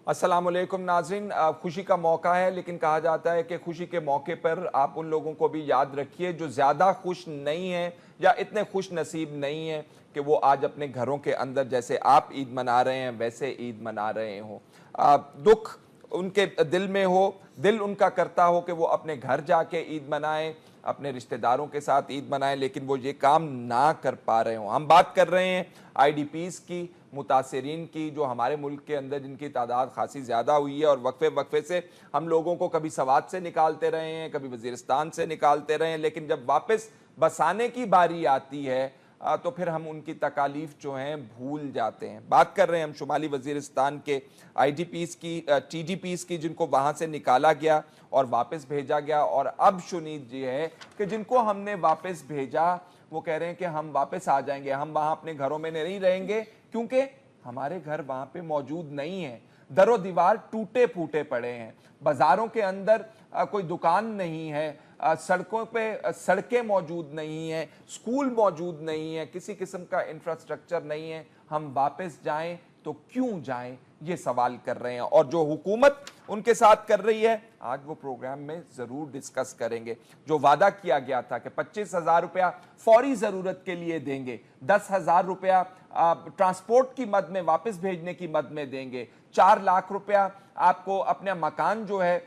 अस्सलाम वालेकुम नाज़रीन, खुशी का मौका है, लेकिन कहा जाता है कि खुशी के मौके पर आप उन लोगों को भी याद रखिए जो ज़्यादा खुश नहीं हैं या इतने खुश नसीब नहीं हैं कि वो आज अपने घरों के अंदर जैसे आप ईद मना रहे हैं वैसे ईद मना रहे हों। दुख उनके दिल में हो, दिल उनका करता हो कि वो अपने घर जाके ईद मनाएं, अपने रिश्तेदारों के साथ ईद मनाएं, लेकिन वो ये काम ना कर पा रहे हों। हम बात कर रहे हैं IDPs की, मुतासरीन की, जो हमारे मुल्क के अंदर जिनकी तादाद खासी ज़्यादा हुई है, और वक्फे वक्फे से हम लोगों को कभी सवात से निकालते रहे हैं, कभी वज़ीरिस्तान से निकालते रहे हैं, लेकिन जब वापस बसाने की बारी आती है तो फिर हम उनकी तकालीफ जो हैं भूल जाते हैं। बात कर रहे हैं हम शुमाली वज़ीरिस्तान के IDPs की, TDPs की, जिनको वहाँ से निकाला गया और वापस भेजा गया। और अब शुनीद जी है कि जिनको हमने वापस भेजा वो कह रहे हैं कि हम वापस आ जाएंगे, हम वहाँ अपने घरों में नहीं रहेंगे क्योंकि हमारे घर वहाँ पे मौजूद नहीं है। दरो दीवार टूटे फूटे पड़े हैं, बाज़ारों के अंदर कोई दुकान नहीं है, सड़कों पे सड़कें मौजूद नहीं हैं, स्कूल मौजूद नहीं है, किसी किस्म का इंफ्रास्ट्रक्चर नहीं है। हम वापस जाएं तो क्यों जाएं, ये सवाल कर रहे हैं। और जो हुकूमत उनके साथ कर रही है, आज वो प्रोग्राम में ज़रूर डिस्कस करेंगे। जो वादा किया गया था कि 25,000 रुपया फौरी ज़रूरत के लिए देंगे, 10,000 रुपया ट्रांसपोर्ट की मद में वापस भेजने की मद में देंगे, 4 लाख रुपया आपको अपना मकान जो है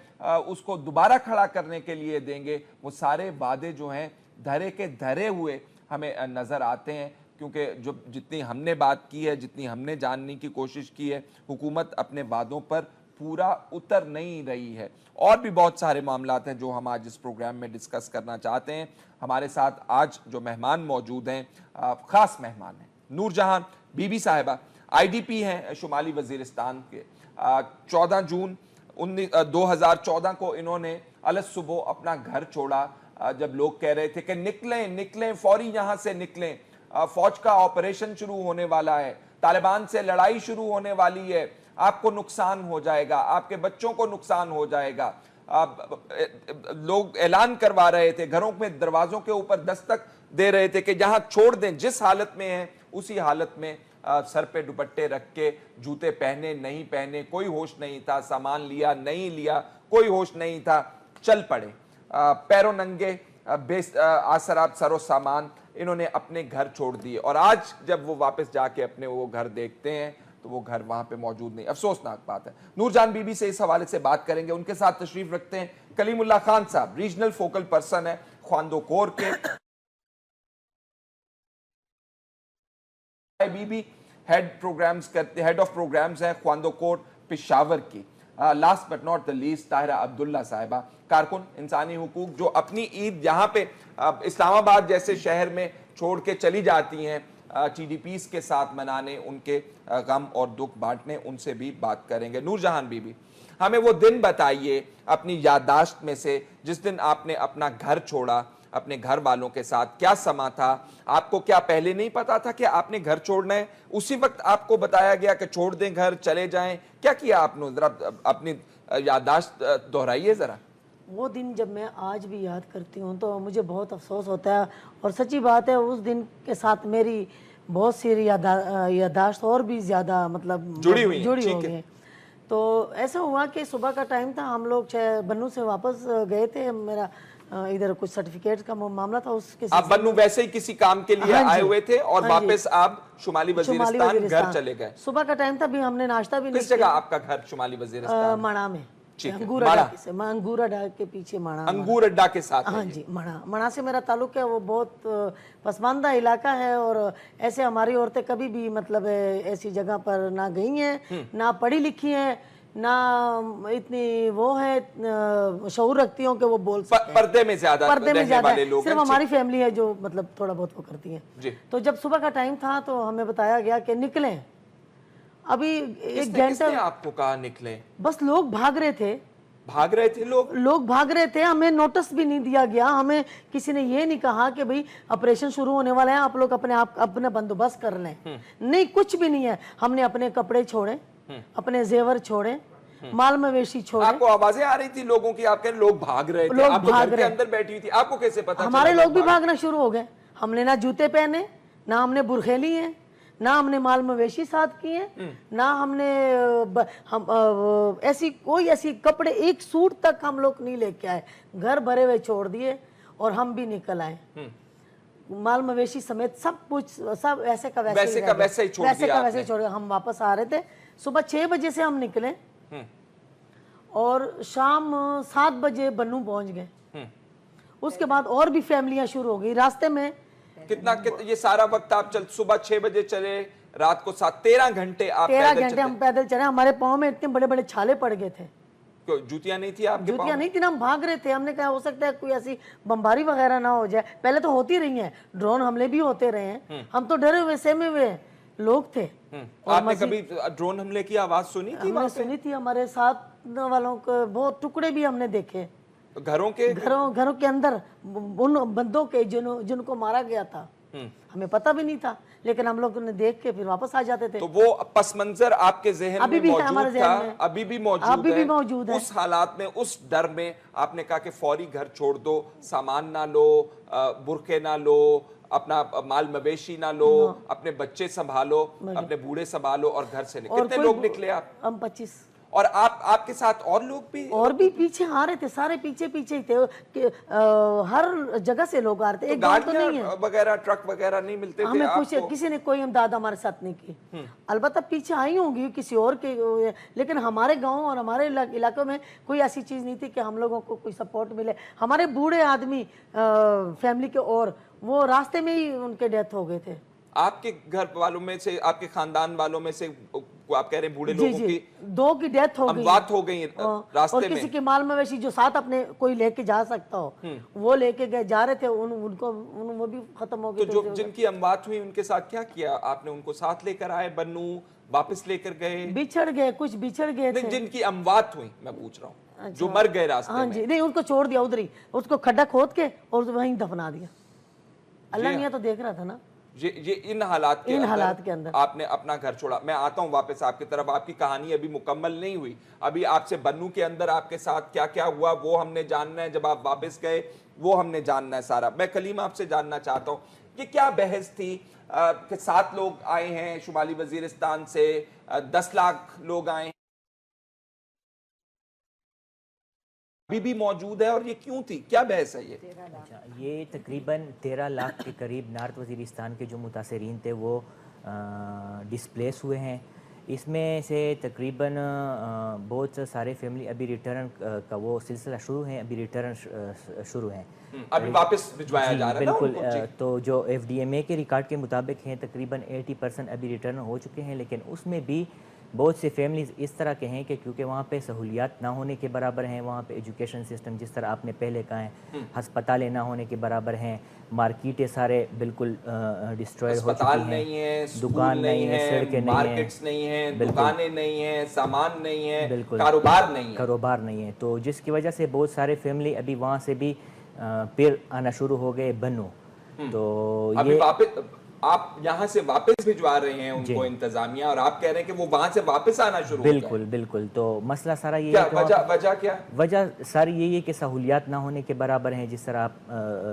उसको दोबारा खड़ा करने के लिए देंगे, वो सारे वादे जो हैं धरे के धरे हुए हमें नज़र आते हैं। क्योंकि जो जितनी हमने बात की है, जितनी हमने जानने की कोशिश की है, हुकूमत अपने वादों पर पूरा उतर नहीं रही है। और भी बहुत सारे मामलात हैं जो हम आज इस प्रोग्राम में डिस्कस करना चाहते हैं। हमारे साथ आज जो मेहमान मौजूद हैं, ख़ास मेहमान हैं, नूरजहां बीबी साहिबा, IDP हैं शुमाली वज़ीरिस्तान के। 14 जून 2014 को इन्होंने अलग सुबह अपना घर छोड़ा, जब लोग कह रहे थे कि निकलें निकलें, फौरी यहाँ से निकलें, फौज का ऑपरेशन शुरू होने वाला है, तालिबान से लड़ाई शुरू होने वाली है, आपको नुकसान हो जाएगा, आपके बच्चों को नुकसान हो जाएगा। लोग ऐलान करवा रहे थे, घरों में दरवाजों के ऊपर दस्तक दे रहे थे कि जहां छोड़ दें, जिस हालत में हैं उसी हालत में सर पे दुपट्टे रख के, जूते पहने नहीं पहने कोई होश नहीं था, सामान लिया नहीं लिया कोई होश नहीं था, चल पड़े पैरों नंगे, आसराब सरो सामान, इन्होंने अपने घर छोड़ दिए। और आज जब वो वापस जाके अपने वो घर देखते हैं तो वो घर वहां पे मौजूद नहीं। अफसोसनाक बात है। नूरजहां बीबी से इस हवाले से बात करेंगे। उनके साथ तशरीफ रखते हैं कलीमुल्लाह खान साहब, रीजनल फोकल पर्सन है ख्वांदो कोर के। बीबी हेड ऑफ प्रोग्राम्स हैं ख्वांदो कोर पेशावर की। Last but not the least Tahira Abdullah साहिबा, कारकुन इंसानी हुकूक, जो अपनी ईद यहाँ पे इस्लामाबाद जैसे शहर में छोड़ के चली जाती हैं TDPs के साथ मनाने, उनके गम और दुख बांटने। उनसे भी बात करेंगे। नूरजहां बीबी, हमें वो दिन बताइए अपनी याददाश्त में से जिस दिन आपने अपना घर छोड़ा, अपने घर वालों के साथ क्या समा था? आपको क्या पहले नहीं पता था कि आपने घर छोड़ना है? उसी वक्त आपको बताया गया कि छोड़ दें घर, चले जाएं? क्या किया आपने? जरा अपनी याददाश्त दोहराइए जरा। वो दिन जब मैं आज भी याद करती हूँ तो मुझे बहुत अफसोस होता है। और सच्ची बात है, उस दिन के साथ मेरी बहुत सी याददाश्त और भी ज़्यादा मतलब जुड़ी हो गई। तो ऐसा हुआ कि सुबह का टाइम था, हम लोग बन्नू से वापस गए थे। मेरा इधर कुछ सर्टिफिकेट का मामला था, उसके आप बन्नू वैसे ही किसी काम के लिए आए हुए थे और वापस आप शुमाली वज़ीरिस्तान घर चले गए। सुबह का टाइम था, भी हमने नाश्ता भी नहीं किस जगह आपका घर शुमाली वज़ीरिस्तान? मणा में, अंगूर अड्डा के पीछे मणा, अंगूर अड्डा के साथ। हाँ जी, मणा से मेरा ताल्लुक है। वो बहुत पसमानदा इलाका है और ऐसे हमारी औरतें कभी भी मतलब ऐसी जगह पर ना गई हैं, ना पढ़ी लिखी हैं, ना इतनी वो है शऊर रखती हूँ कि वो बोल सकते हैं। पर्दे में ज्यादा वाले लोग, सिर्फ हमारी फैमिली है जो मतलब थोड़ा बहुत वो करती है। तो जब सुबह का टाइम था तो हमें बताया गया कि निकलें। अभी एक घंटा आपको कहा निकलें? बस लोग भाग रहे थे लोग भाग रहे थे। हमें नोटिस भी नहीं दिया गया, हमें किसी ने ये नहीं कहा कि भाई ऑपरेशन शुरू होने वाला है, आप लोग अपना बंदोबस्त कर लें। नहीं, कुछ भी नहीं है। हमने अपने कपड़े छोड़े, अपने जेवर छोड़े, माल मवेशी छोड़े। आपको आवाजें आ रही थी लोगों की, आपके लोग भाग रहे थे, आप घर के अंदर बैठी हुई थी, आपको कैसे पता? हमारे लोग भी भागना शुरू हो गए। हमने ना जूते पहने, ना हमने बुरखे लिए, نہ ہم نے مال مویشی ساتھ کیے، نہ ہم نے ایسی کوئی ایسی کپڑے ایک سوٹ تک ہم لوگ نہیں لے کے آئے، گھر بھرے ہوئے چھوڑ دیے اور ہم بھی نکل آئے، مال مویشی سمیت سب کچھ سب ایسے کا ویسے ہی چھوڑ دیا۔ ہم واپس آ رہے تھے، صبح 6 بجے سے ہم نکلے اور شام 7 بجے بنو پہنچ گئے۔ اس کے بعد اور بھی فیملیاں شروع ہو گئی راستے میں۔ کتنا یہ سارا وقت آپ صبح 6 بجے چلے، رات کو 13 گھنٹے آپ 13 گھنٹے ہم پیدل چلے، ہمارے پاؤں میں اتنے بڑے بڑے چھالے پڑ گئے تھے۔ جوتیاں نہیں تھی آپ کے پاؤں؟ جوتیاں نہیں تھی نا، ہم بھاگ رہے تھے، ہم نے کہا ہو سکتا ہے کوئی ایسی بمباری وغیرہ نہ ہو جائے، پہلے تو ہوتی رہی ہیں، ڈرون حملے بھی ہوتے رہے ہیں، ہم تو ڈرے ہوئے سہمے ہوئے لوگ تھے۔ آپ نے کبھی ڈرون حملے کی آواز سنی تھی؟ ہم نے سنی تھی، ہمارے ساتھ والوں کو بہت ٹکڑے بھی ہم نے دیکھے گھروں کے اندر، ان بندوں کے جن کو مارا گیا تھا، ہمیں پتہ بھی نہیں تھا، لیکن ہم لوگوں نے دیکھ کے پھر واپس آ جاتے تھے۔ تو وہ پس منظر آپ کے ذہن میں موجود تھا، ابھی بھی موجود ہے؟ اس حالات میں، اس ڈر میں آپ نے کہا کہ فوری گھر چھوڑ دو، سامان نہ لو، برقعے نہ لو، اپنا مال مویشی نہ لو، اپنے بچے سنبھالو، اپنے بوڑھے سنبھالو اور گھر سے نکلے؟ کتنے لوگ نکلے آپ؟ ہم 25۔ اور آپ کے ساتھ اور لوگ بھی؟ اور بھی پیچھے آ رہے تھے، سارے پیچھے ہی تھے، ہر جگہ سے لوگ آ رہے تھے، ایک گاڑی تو نہیں ہے وغیرہ ٹرک وغیرہ نہیں ملتے تھے ہمیں، آپ کو؟ کسی نے کوئی امداد ہمارے ساتھ نہیں کی، البتہ پیچھے آئی ہوں گی کسی اور کے، لیکن ہمارے گاؤں اور ہمارے علاقوں میں کوئی ایسی چیز نہیں تھی کہ ہم لوگوں کو کوئی سپورٹ ملے۔ ہمارے بوڑھے آدمی فیملی کے، اور وہ راستے میں ہی ان کے ڈیتھ ہو گئے تھے۔ آپ کے گھر والوں میں سے، آپ کے خاندان والوں میں سے آپ کہہ رہے ہیں بوڑھے لوگوں کی 2 کی ڈیتھ ہو گئی، اموات ہو گئی راستے میں، اور کسی کے مال مویشی جو ساتھ اپنے کوئی لے کے جا سکتا ہو وہ لے کے جا رہے تھے، وہ بھی ختم ہو گئے۔ تو جن کی اموات ہوئی ان کے ساتھ کیا کیا آپ نے؟ ان کو ساتھ لے کر آئے بنو، واپس لے کر گئے؟ بچھڑ گئے، کچھ بچھڑ گئے تھے۔ جن کی اموات ہوئی میں پوچھ رہا ہوں، جو مر گئے راستے میں۔ ہاں جی، نہیں، ان کو چھوڑ دیا ادھر ہی، اس کو کھڈا کھود کے اور وہیں دفنا دیا۔ اللہ میاں تو دیکھ رہا تھا نا۔ یہ ان حالات کے اندر آپ نے اپنا گھر چھوڑا۔ میں آتا ہوں واپس آپ کی طرف، آپ کی کہانی ابھی مکمل نہیں ہوئی، ابھی آپ سے بنو کے اندر آپ کے ساتھ کیا کیا ہوا وہ ہم نے جاننا ہے، جب آپ واپس گئے وہ ہم نے جاننا ہے سارا۔ میں کلیم آپ سے جاننا چاہتا ہوں کہ کیا بحث تھی کہ 7 لوگ آئے ہیں شمالی وزیرستان سے، 10 لاکھ لوگ آئے ہیں، ابھی بھی موجود ہے، اور یہ کیوں تھی؟ کیا بحث ہے یہ تقریباً 13 لاکھ کے قریب نارتھ وزیرستان کے جو متاثرین تھے وہ ڈسپلیس ہوئے ہیں۔ اس میں سے تقریباً بہت سارے فیملی ابھی ریٹرن کا وہ سلسلہ شروع ہیں، ابھی ریٹرن شروع ہیں، ابھی واپس بھجوایا جا رہا ہے۔ بالکل، تو جو FDMA کے ریکارڈ کے مطابق ہیں تقریباً 80% ابھی ریٹرن ہو چکے ہیں، لیکن اس میں بھی بہت سے فیملیز اس طرح کے ہیں کہ کیونکہ وہاں پہ سہولیات نہ ہونے کے برابر ہیں، وہاں پہ ایجوکیشن سسٹم جس طرح آپ نے پہلے کہا ہے، ہسپتالیں نہ ہونے کے برابر ہیں، مارکیٹیں سارے بالکل ڈسٹروائے ہو چکی ہیں، دکان نہیں ہے، سڑکیں نہیں ہیں، مارکیٹس نہیں ہیں، دکانیں نہیں ہیں، سامان نہیں ہے، کاروبار نہیں ہے، تو جس کی وجہ سے بہت سارے فیملی ابھی وہاں سے بھی پھر آنا شروع ہو گئے بنو۔ تو ابھی آپ یہاں سے واپس بھجوا رہے ہیں ان کو انتظامیہ، اور آپ کہہ رہے ہیں کہ وہ وہاں سے واپس آنا شروع ہو گئے۔ بالکل، تو مسئلہ سارا یہ ہے کہ وجہ کیا؟ وجہ ساری یہی ہے کہ سہولیات نہ ہونے کے برابر ہیں، جس طرح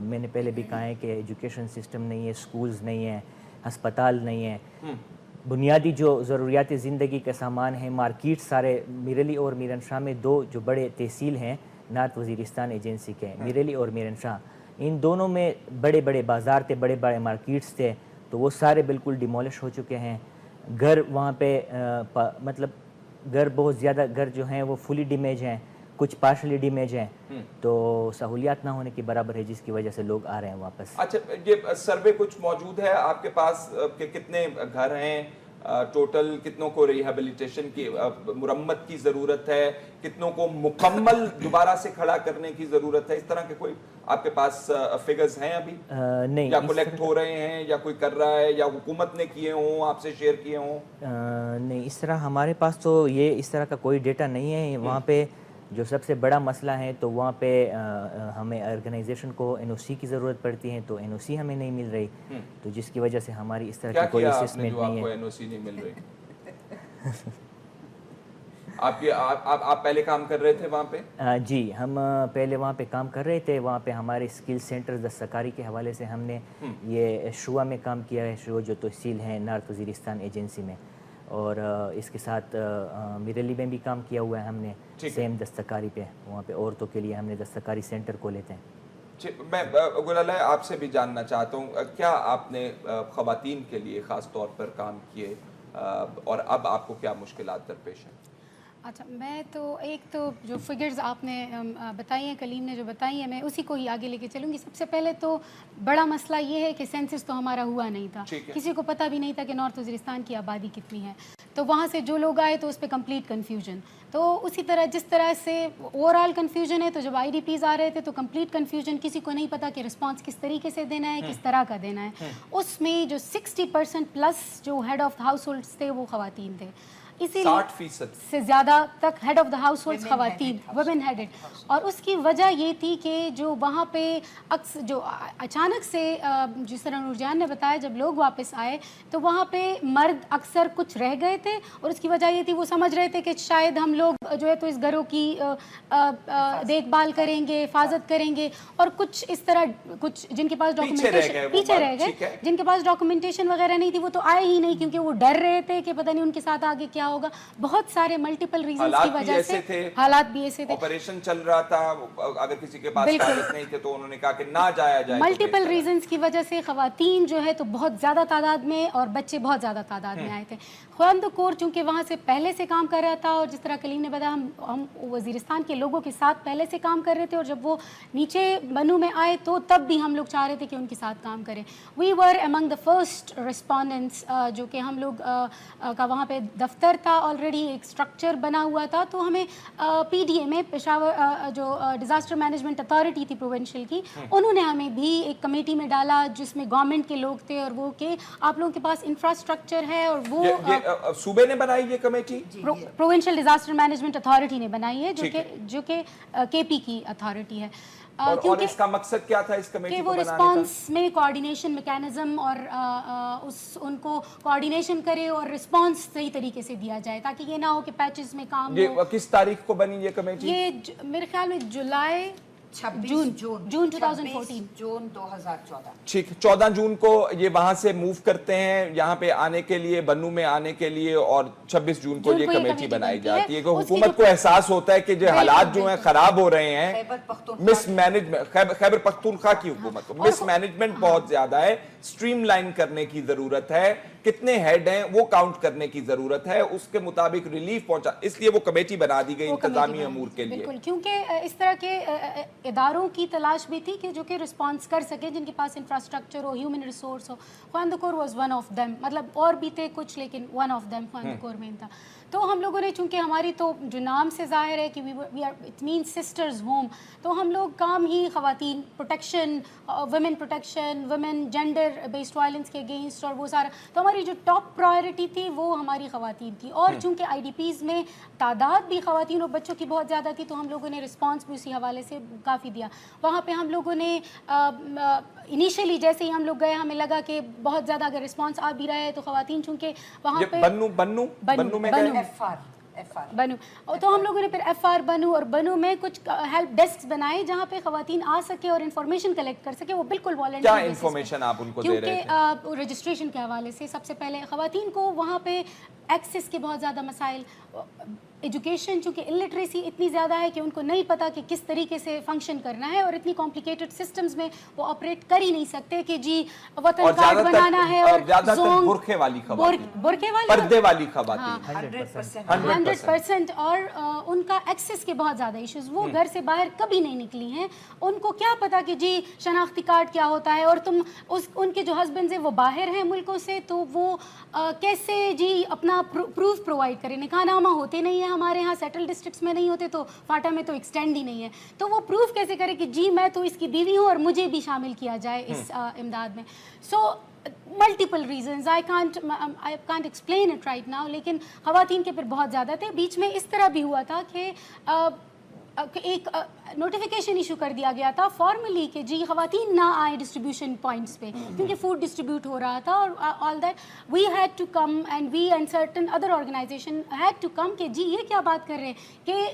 میں نے پہلے بھی کہا ہے کہ ایجوکیشن سسٹم نہیں ہے، سکولز نہیں ہیں، ہسپتال نہیں ہیں، بنیادی جو ضروریات زندگی کا سامان ہے، مارکیٹ سارے میرلی اور میرن شاہ میں 2 جو بڑے تحصیل ہیں نارتھ وزیرستان ایجنسی کے، میرلی اور میرن شاہ، ان دونوں میں بڑے بڑے بازار تھے، بڑے بڑے مارکیٹس تھے، تو وہ سارے بالکل ڈیمولش ہو چکے ہیں۔ گھر وہاں پہ مطلب گھر بہت زیادہ گھر جو ہیں وہ فلی ڈیمیج ہیں، کچھ پارشلی ڈیمیج ہیں، تو سہولیات نہ ہونے کے برابر ہے، جس کی وجہ سے لوگ آ رہے ہیں واپس۔ اچھا، یہ سروے کچھ موجود ہے آپ کے پاس کہ کتنے گھر ہیں، ٹوٹل کتنوں کو ریہیبلیٹیشن کی مرمت کی ضرورت ہے، کتنوں کو مکمل دوبارہ سے کھڑا کرنے کی ضرورت ہے؟ اس طرح کے کوئی آپ کے پاس فگرز ہیں ابھی؟ نہیں، یا کلیکٹ ہو رہے ہیں، یا کوئی کر رہا ہے، یا حکومت نے کیے ہوں، آپ سے شیئر کیے ہوں؟ نہیں، اس طرح ہمارے پاس تو یہ اس طرح کا کوئی ڈیٹا نہیں ہے۔ وہاں پہ جو سب سے بڑا مسئلہ ہے تو وہاں پہ ہمیں آرگنائزیشن کو NOC کی ضرورت پڑتی ہے، تو NOC ہمیں نہیں مل رہی، تو جس کی وجہ سے ہماری اس طرح کی کوئی اسسمنٹ نہیں ہے۔ NOC نہیں مل رہی؟ आप पहले काम कर रहे थे वहाँ पे? जी, हम पहले वहाँ पे काम कर रहे थे। वहाँ पे हमारे स्किल सेंटर दस्तकारी के हवाले से हमने ये शुआ में काम किया है, शुआ जो तहसील है नॉर्थ वज़ीरिस्तान एजेंसी में, और इसके साथ मिरली में भी काम किया हुआ है हमने सेम दस्तकारी पे। वहाँ पे औरतों के लिए हमने दस्तकारी सेंटर खोले थे। मैं गुलाला आपसे भी जानना चाहता हूँ, क्या आपने ख़वातीन के लिए ख़ास तौर पर काम किए और अब आपको क्या मुश्किलात दरपेश हैं? अच्छा, मैं तो एक तो जो फिगर्स आपने बताई हैं, कलीम ने जो बताई हैं, मैं उसी को ही आगे लेके चलूँगी। सबसे पहले तो बड़ा मसला ये है कि सेंसस तो हमारा हुआ नहीं था, किसी को पता भी नहीं था कि नॉर्थ वज़ीरिस्तान की आबादी कितनी है। तो वहाँ से जो लोग आए तो उस पर कंप्लीट कन्फ्यूजन। तो उसी तरह जिस तरह से ओवरऑल कन्फ्यूजन है, तो जब IDPs आ रहे थे तो कंप्लीट कन्फ्यूजन, किसी को नहीं पता कि रिस्पांस किस तरीके से देना है, किस तरह का देना है। उसमें जो 60% प्लस जो head of the house holds थे वो ख़वातीन थे, इसीलिए 60% से ज़्यादा तक head of the house holds ख़वातीन, वुमेन हेडेड। और उसकी वजह ये थी कि जो वहाँ पे जो अचानक से जिस तरह नूरजान ने बताया, जब लोग वापस आए तो वहाँ पे मर्द अक्सर कुछ रह गए थे, और उसकी वजह ये थी वो समझ रहे थे कि शायद हम लोग जो है तो इस घरों की देखभाल करेंगे, हिफाजत करेंगे, और कुछ इस तरह कुछ जिनके पास डॉक्यूमेंटेशन पीछे रह गए, जिनके पास डॉक्यूमेंटेशन वगैरह नहीं थी वो तो आए ही नहीं, क्योंकि वो डर रहे थे कि पता नहीं उनके साथ आगे क्या होगा। बहुत सारे मल्टीपल रीजंस की वजह से हालात भी ऐसे थे, ऑपरेशन चल रहा था, अगर किसी के पास कागज नहीं थे तो उन्होंने कहा कि ना जाया जाए। मल्टीपल रीजंस की वजह से ख़वातीन जो है तो बहुत ज़्यादा तादाद में और बच्चे बहुत ज़्यादा तादाद में आए थे। ख्वांद कोर चूँकि वहाँ से पहले से काम कर रहा था, और जिस तरह कलीम ने बताया हम वज़ीरिस्तान के लोगों के साथ पहले से काम कर रहे थे, और जब वो नीचे बनू में आए तो तब भी हम लोग चाह रहे थे कि उनके साथ काम करें। We were among the first respondents, जो कि हम लोग का वहाँ पे दफ्तर था, ऑलरेडी एक स्ट्रक्चर बना हुआ था। तो हमें PDA में पेशावर जो डिज़ास्टर मैनेजमेंट अथॉरिटी थी प्रोविंशियल की, उन्होंने हमें भी एक कमेटी में डाला जिसमें गवर्नमेंट के लोग थे, और वो कि आप लोगों के पास इंफ्रास्ट्रक्चर है, और वो ये सूबे ने बनाई ये committee, provincial disaster management authority ने बनाई है, जो कि KP की अथॉरिटी है। और इसका मकसद क्या था इस कमेटी कि को वो बनाने रिस्पांस में कोऑर्डिनेशन मैकेनिज्म और उनको कोऑर्डिनेशन करे और रिस्पांस सही तरीके से दिया जाए, ताकि ये ना हो कि पैचेस में काम ये हो। किस तारीख को बनी ये कमेटी? ये मेरे ख्याल में जुलाई 26 जून 2014 जून 2014। ठीक, 14 जून को ये वहां से मूव करते हैं यहाँ पे आने के लिए, बन्नू में आने के लिए, और 26 जून को ये कमेटी बनाई जाती है। हुकूमत को एहसास होता है कि जो हालात जो हैं खराब हो रहे हैं, मिसमैनेजमेंट, खैबर पख्तूनख्वा की हुकूमत को मिसमैनेजमेंट बहुत ज्यादा है, स्ट्रीमलाइन करने की जरूरत है, कितने हेड हैं वो काउंट करने की जरूरत है, उसके मुताबिक रिलीफ पहुंचा, इसलिए वो कमेटी बना दी गई इंतजामी अमूर के लिए। बिल्कुल, क्योंकि इस तरह के इदारों की तलाश भी थी कि जो कि रिस्पांस कर सके, जिनके पास इंफ्रास्ट्रक्चर हो, ह्यूमन रिसोर्स हो। Khwendo Kor was one of them, मतलब और भी थे कुछ, लेकिन one of them Khwendo Kor में था। तो हम लोगों ने, चूंकि हमारी तो जो नाम से जाहिर है कि we are, it means sisters home, तो हम लोग काम ही ख़वातीन protection, women protection, women gender based violence के अगेंस्ट, और वो सारा, तो हमारी जो टॉप प्रायोरिटी थी वो हमारी ख़वातीन थी। और चूंकि IDPs में तादाद भी ख़वातीन और बच्चों की बहुत ज़्यादा थी, तो हम लोगों ने रिस्पांस भी उसी हवाले से काफ़ी दिया। वहाँ पे हम लोगों ने इनिशियली जैसे ही हम लोग गए, हमें लगा कि बहुत ज़्यादा अगर रिस्पांस आ भी रहा है तो ख़वातीन, चूँकि वहाँ पे बन्नू में गए, FR बनू, तो हम लोगों ने फिर FR बनू और बनू में कुछ हेल्प डेस्क बनाए जहाँ पे ख़वातीन आ सके और इन्फॉर्मेशन कलेक्ट कर सके, वो बिल्कुल वॉलंटियर। क्या इन्फॉर्मेशन आप उनको दे रहे थे? क्योंकि रजिस्ट्रेशन के हवाले से सबसे पहले ख़वातीन को वहाँ पे एक्सेस के बहुत ज़्यादा मसाइल, एजुकेशन, चूँकि इलिटरेसी इतनी ज़्यादा है कि उनको नहीं पता कि किस तरीके से फंक्शन करना है, और इतनी कॉम्प्लिकेटेड सिस्टम्स में वो ऑपरेट कर ही नहीं सकते कि जी वतन कार्ड बनाना है, और बुरखे वाली खवातीन, बुरखे वाली, पर्दे वाली खवातीन 100%, और उनका एक्सेस के बहुत ज़्यादा इश्यूज, वो घर से बाहर कभी नहीं निकली हैं, उनको क्या पता कि जी शनाख्ती कार्ड क्या होता है, और तुम उनके जो हस्बैंड हैं वो बाहर हैं मुल्कों से, तो वो कैसे जी अपना प्रूफ प्रोवाइड करें। निकाहनामा होते नहीं है हमारे यहाँ, सेटल डिस्ट्रिक्ट्स में नहीं होते, तो फाटा में तो एक्सटेंड ही नहीं है, तो वो प्रूफ कैसे करे कि जी मैं तो इसकी बीवी हूँ और मुझे भी शामिल किया जाए इस इमदाद में। So multiple reasons, I can't explain it right now, लेकिन ख़वातीन के फिर बहुत ज़्यादा थे। बीच में इस तरह भी हुआ था कि ایک نوٹیفیکیشن ایشو کر دیا گیا تھا فارملی کہ جی خواتین نہ آئیں ڈسٹریبیوشن پوائنٹس پہ کیونکہ فوڈ ڈسٹریبیوٹ ہو رہا تھا, اور all that we had to come and we and certain other organisation had to come کہ جی یہ کیا بات کر رہے ہیں کہ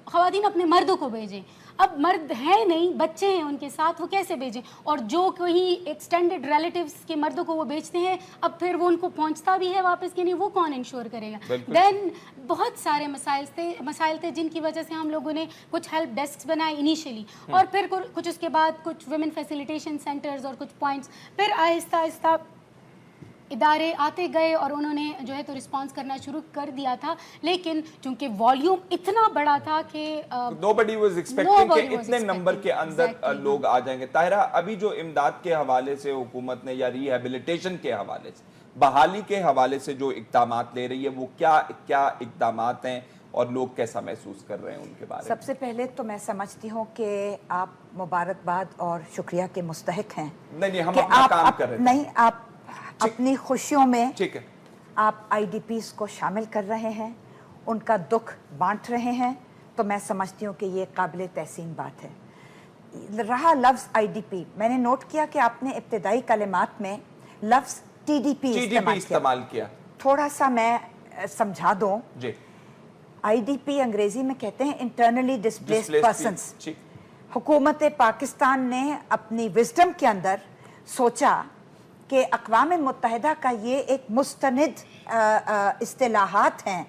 خواتین اپنے مردوں کو بھیجیں. اب مرد ہیں نہیں, بچے ہیں ان کے ساتھ, وہ کیسے بھیجیں؟ اور جو کوئی ایکسٹینڈڈ ریلیٹیوز کے مردوں کو وہ بیچتے ہیں, اب پھر وہ ان کو پہنچتا بھی ہے واپس کہ نہیں, وہ کون انشور کرے گا؟ دین بہت سارے مسائل تھے جن کی وجہ سے ہم لوگوں نے کچھ ہیلپ ڈیسکس بنائے انیشیلی, اور پھر کچھ اس کے بعد کچھ ویمن فیسیلیٹیشن سینٹرز اور کچھ پوائنٹس, پھر آہستہ آہستہ ادارے آتے گئے اور انہوں نے جو ہے تو رسپانس کرنا شروع کر دیا تھا. لیکن چونکہ والیوم اتنا بڑا تھا کہ nobody was expecting کہ اتنے نمبر کے اندر لوگ آ جائیں گے. طاہرہ, ابھی جو امداد کے حوالے سے حکومت نے یا ریہیبلیٹیشن کے حوالے سے, بحالی کے حوالے سے جو اقدامات لے رہی ہے, وہ کیا اقدامات ہیں اور لوگ کیسا محسوس کر رہے ہیں ان کے بارے میں؟ سب سے پہلے تو میں سمجھتی ہوں کہ آپ مبارکباد اور شکریہ کے مستحق ہیں. نہیں, ہم اپنا کام کر رہے ہیں. نہیں, آپ اپنی خوشیوں میں ٹھیک ہے, آپ آئی ڈی پیز کو شامل کر رہے ہیں, ان کا دکھ بانٹ رہے ہیں, تو میں سمجھتی ہوں کہ یہ قابل تحسین بات ہے. رہا لفظ آئی ڈی پی, میں نے نوٹ کیا کہ آپ نے ابتدائی کلمات میں لفظ ٹی ڈی پی استعمال کیا. تھوڑا سا میں سمجھا دوں. جی, آئی ڈی پی انگریزی میں کہتے ہیں انٹرنلی ڈسپلیسڈ پرسنس. حکومت پاکستان نے اپنی وزڈم کے اندر سوچا کہ اقوام متحدہ کا یہ ایک مستند اصطلاحات ہیں,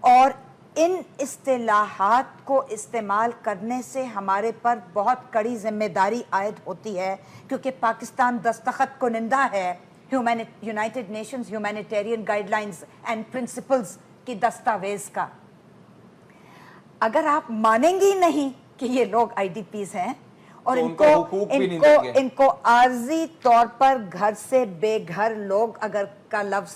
اور ان اصطلاحات کو استعمال کرنے سے ہمارے پر بہت کڑی ذمہ داری عائد ہوتی ہے, کیونکہ پاکستان دستخط کنندہ ہے United nations humanitarian guide lines and principles کی دستاویز کا. اگر آپ مانیں گی نہیں کہ یہ لوگ آئی ڈی پیز ہیں, اور ان کو عارضی طور پر گھر سے بے گھر لوگ اگر کا لفظ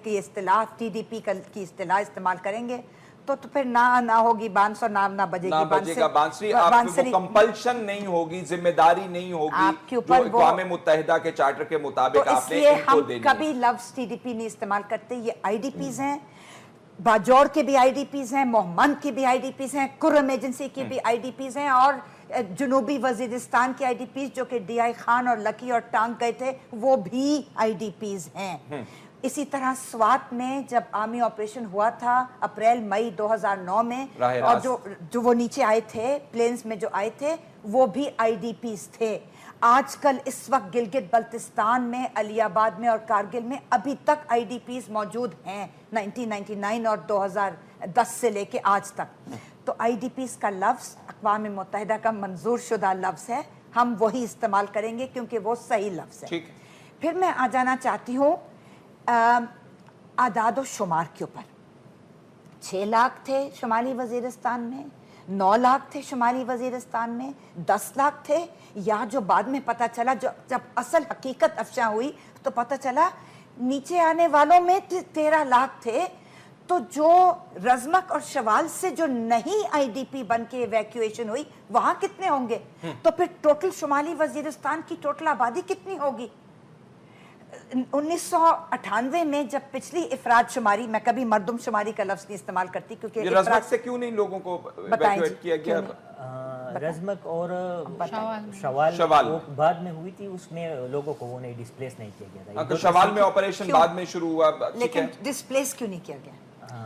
کی اصطلاح ٹی ڈی پی کی اصطلاح استعمال کریں گے, تو پھر نہ ہوگی بانس اور نہ بجے گا بانسری. آپ کو کمپلشن نہیں ہوگی, ذمہ داری نہیں ہوگی جو اقوام متحدہ کے چارٹر کے مطابق آپ نے ان کو دینی ہے. کبھی لفظ ٹی ڈی پی نہیں استعمال کرتے. یہ آئی ڈی پیز ہیں, باجوڑ کے بھی آئی ڈی پیز ہیں, محمد کی بھی آئی ڈی پیز ہیں, کرم ایجنسی کی بھی آئی ڈی پیز ہیں, اور جنوبی وزیرستان کی آئی ڈی پیز جو کہ ڈی آئی خان اور لکی اور ٹانگ گئے تھے, وہ بھی آئی ڈی پیز ہیں. اسی طرح سوات میں جب آرمی آپریشن ہوا تھا اپریل مئی 2009 میں, اور جو وہ نیچے آئے تھے پلینز میں جو آئے تھے, وہ بھی آئی ڈی پیز تھے. آج کل اس وقت گلگت بلتستان میں, علی آباد میں اور کارگل میں ابھی تک آئی ڈی پیز موجود ہیں 1999 اور 2010 سے لے کے آج تک. تو آئی ڈی پیز کا لفظ اقوام متحدہ کا منظور شدہ لفظ ہے, ہم وہی استعمال کریں گے کیونکہ وہ صحیح لفظ ہے. پھر میں آ جانا چاہتی ہوں اعداد و شمار کے اوپر. 6 لاکھ تھے شمالی وزیرستان میں, 9 لاکھ تھے شمالی وزیرستان میں, 10 لاکھ تھے, یا جو بعد میں پتہ چلا جب اصل حقیقت افشاں ہوئی تو پتہ چلا نیچے آنے والوں میں 13 لاکھ تھے. تو جو رزمک اور شوال سے جو نہیں آئی ڈی پی بن کے ایویکویشن ہوئی, وہاں کتنے ہوں گے؟ تو پھر ٹوٹل شمالی وزیرستان کی ٹوٹل آبادی کتنی ہوگی؟ 1998 میں جب پچھلی افراد شماری, میں کبھی مردم شماری کا لفظ نہیں استعمال کرتی کیونکہ رزمک سے کیوں نہیں لوگوں کو ایویکویٹ کیا گیا؟ رزمک اور شوال بعد میں ہوئی تھی, اس میں لوگوں کو وہ نہیں ڈسپلیس نہیں کیا گیا تھا. شوال میں آپریشن بعد میں شروع ہوا, لیکن ڈسپلیس کیوں نہیں کیا گیا,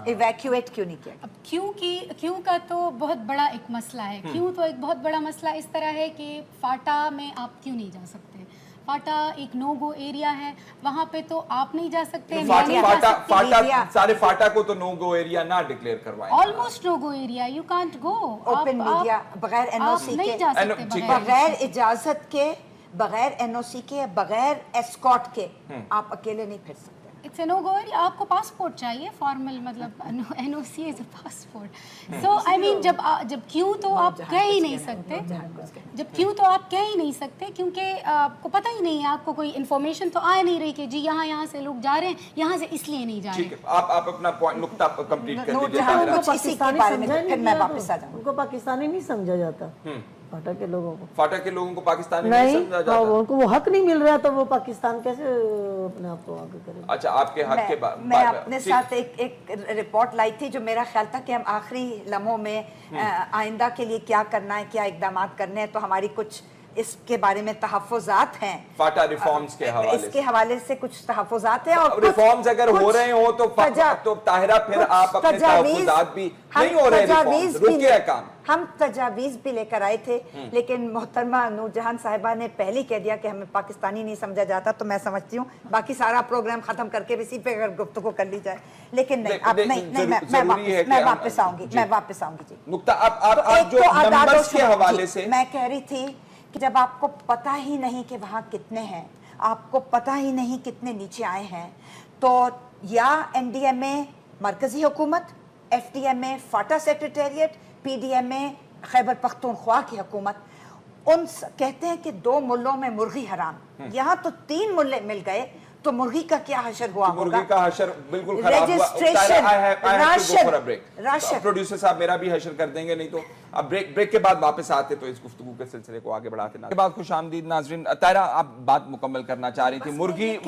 ایویکویٹ کیوں نہیں کیا گیا؟ اب کیوں کا تو بہت بڑا ایک مسئلہ ہے. کیوں تو ایک بہت بڑا مسئلہ اس طرح ہے کہ فاٹا میں آپ کیوں نہیں جا سکتے. فاٹا ایک نو گو ایریا ہے, وہاں پہ تو آپ نہیں جا سکتے. سارے فاٹا کو تو نو گو ایریا نہ ڈکلیئر کروائیں, almost no go area, you can't go. Open media بغیر این او سی کے, بغیر اجازت کے, بغیر این او سی کے, بغیر ایسکارٹ کے آپ اکیلے نہیں پھر سکتے. It's a no go area. آپ کو پاسپورٹ چاہیے فارمل, مطلب این او سی از اے پاسپورٹ. سو آئی مین جب کیوں تو آپ کہہ ہی نہیں سکتے, کیونکہ آپ کو پتہ ہی نہیں ہے, آپ کو کوئی انفارمیشن تو آ نہیں رہی کہ جی یہاں سے لوگ جا رہے ہیں, یہاں سے اس لیے نہیں جا رہے. آپ اپنا نقطہ کمپلیٹ کر دیجیے. ان کو پاکستانی نہیں سمجھا جاتا. फाटा के लोगों को। फाटा के लोगों को पाकिस्तानी नहीं समझा जाता? उनको वो हक नहीं मिल रहा तो वो पाकिस्तान कैसे अपने आप को आगे करें? अच्छा, आपके हक के बाद मैं अपने साथ एक रिपोर्ट लाई थी जो मेरा ख्याल था कि हम आखिरी लम्हों में आइंदा के लिए क्या करना है, क्या इकदाम करने हैं, तो हमारी कुछ इसके बारे में तहफ़्फ़ुज़ात हैं, फाटा रिफॉर्म्स के हवाले इसके हवाले से कुछ तहफ़्फ़ुज़ात हैं। और रिफॉर्म्स अगर हो रहे हो तो ताहिरा फिर आप अपने तहफ़्फ़ुज़ात भी नहीं हो रहे, रिफॉर्म्स रुक गया काम। हम तजावीज़ भी लेकर आए थे, लेकिन मोहतरमा नूरजहां साहिबा ने पहले कह दिया कि हमें पाकिस्तानी नहीं समझा जाता, तो मैं समझती हूँ बाकी सारा प्रोग्राम खत्म करके इसी पे अगर गुफ्तगू कर ली जाए। लेकिन नहीं, अब नहीं, मैं वापस आऊंगी जी। नुक्ता आप जो नंबर्स के हवाले से मैं कह रही थी कि जब आपको पता ही नहीं कि वहाँ कितने हैं, आपको पता ही नहीं कितने नीचे आए हैं, तो या एनडीएमए मरकजी हुकूमत, एफडीएमए फाटा सेक्रेटेरिएट, पीडीएमए खैबर पख्तूनख्वा की हुकूमत, कहते हैं कि 2 मुल्लों में मुर्गी हराम, यहाँ तो 3 मुल्ले मिल गए, तो मुर्गी का क्या हशर हुआ होगा? मुर्गी का हशर बिल्कुल खराब हुआ। राशन प्रोड्यूसर साहब मेरा भी हशर कर देंगे, नहीं तो अब ब्रेक के बाद वापस आते तो इस गुफ्तगू के सिलसिले को आगे बढ़ाते ना। के बाद खुशामदीद नाज़रीन, तायरा आप बात मुकम्मल करना चाह रही थी, मुर्गी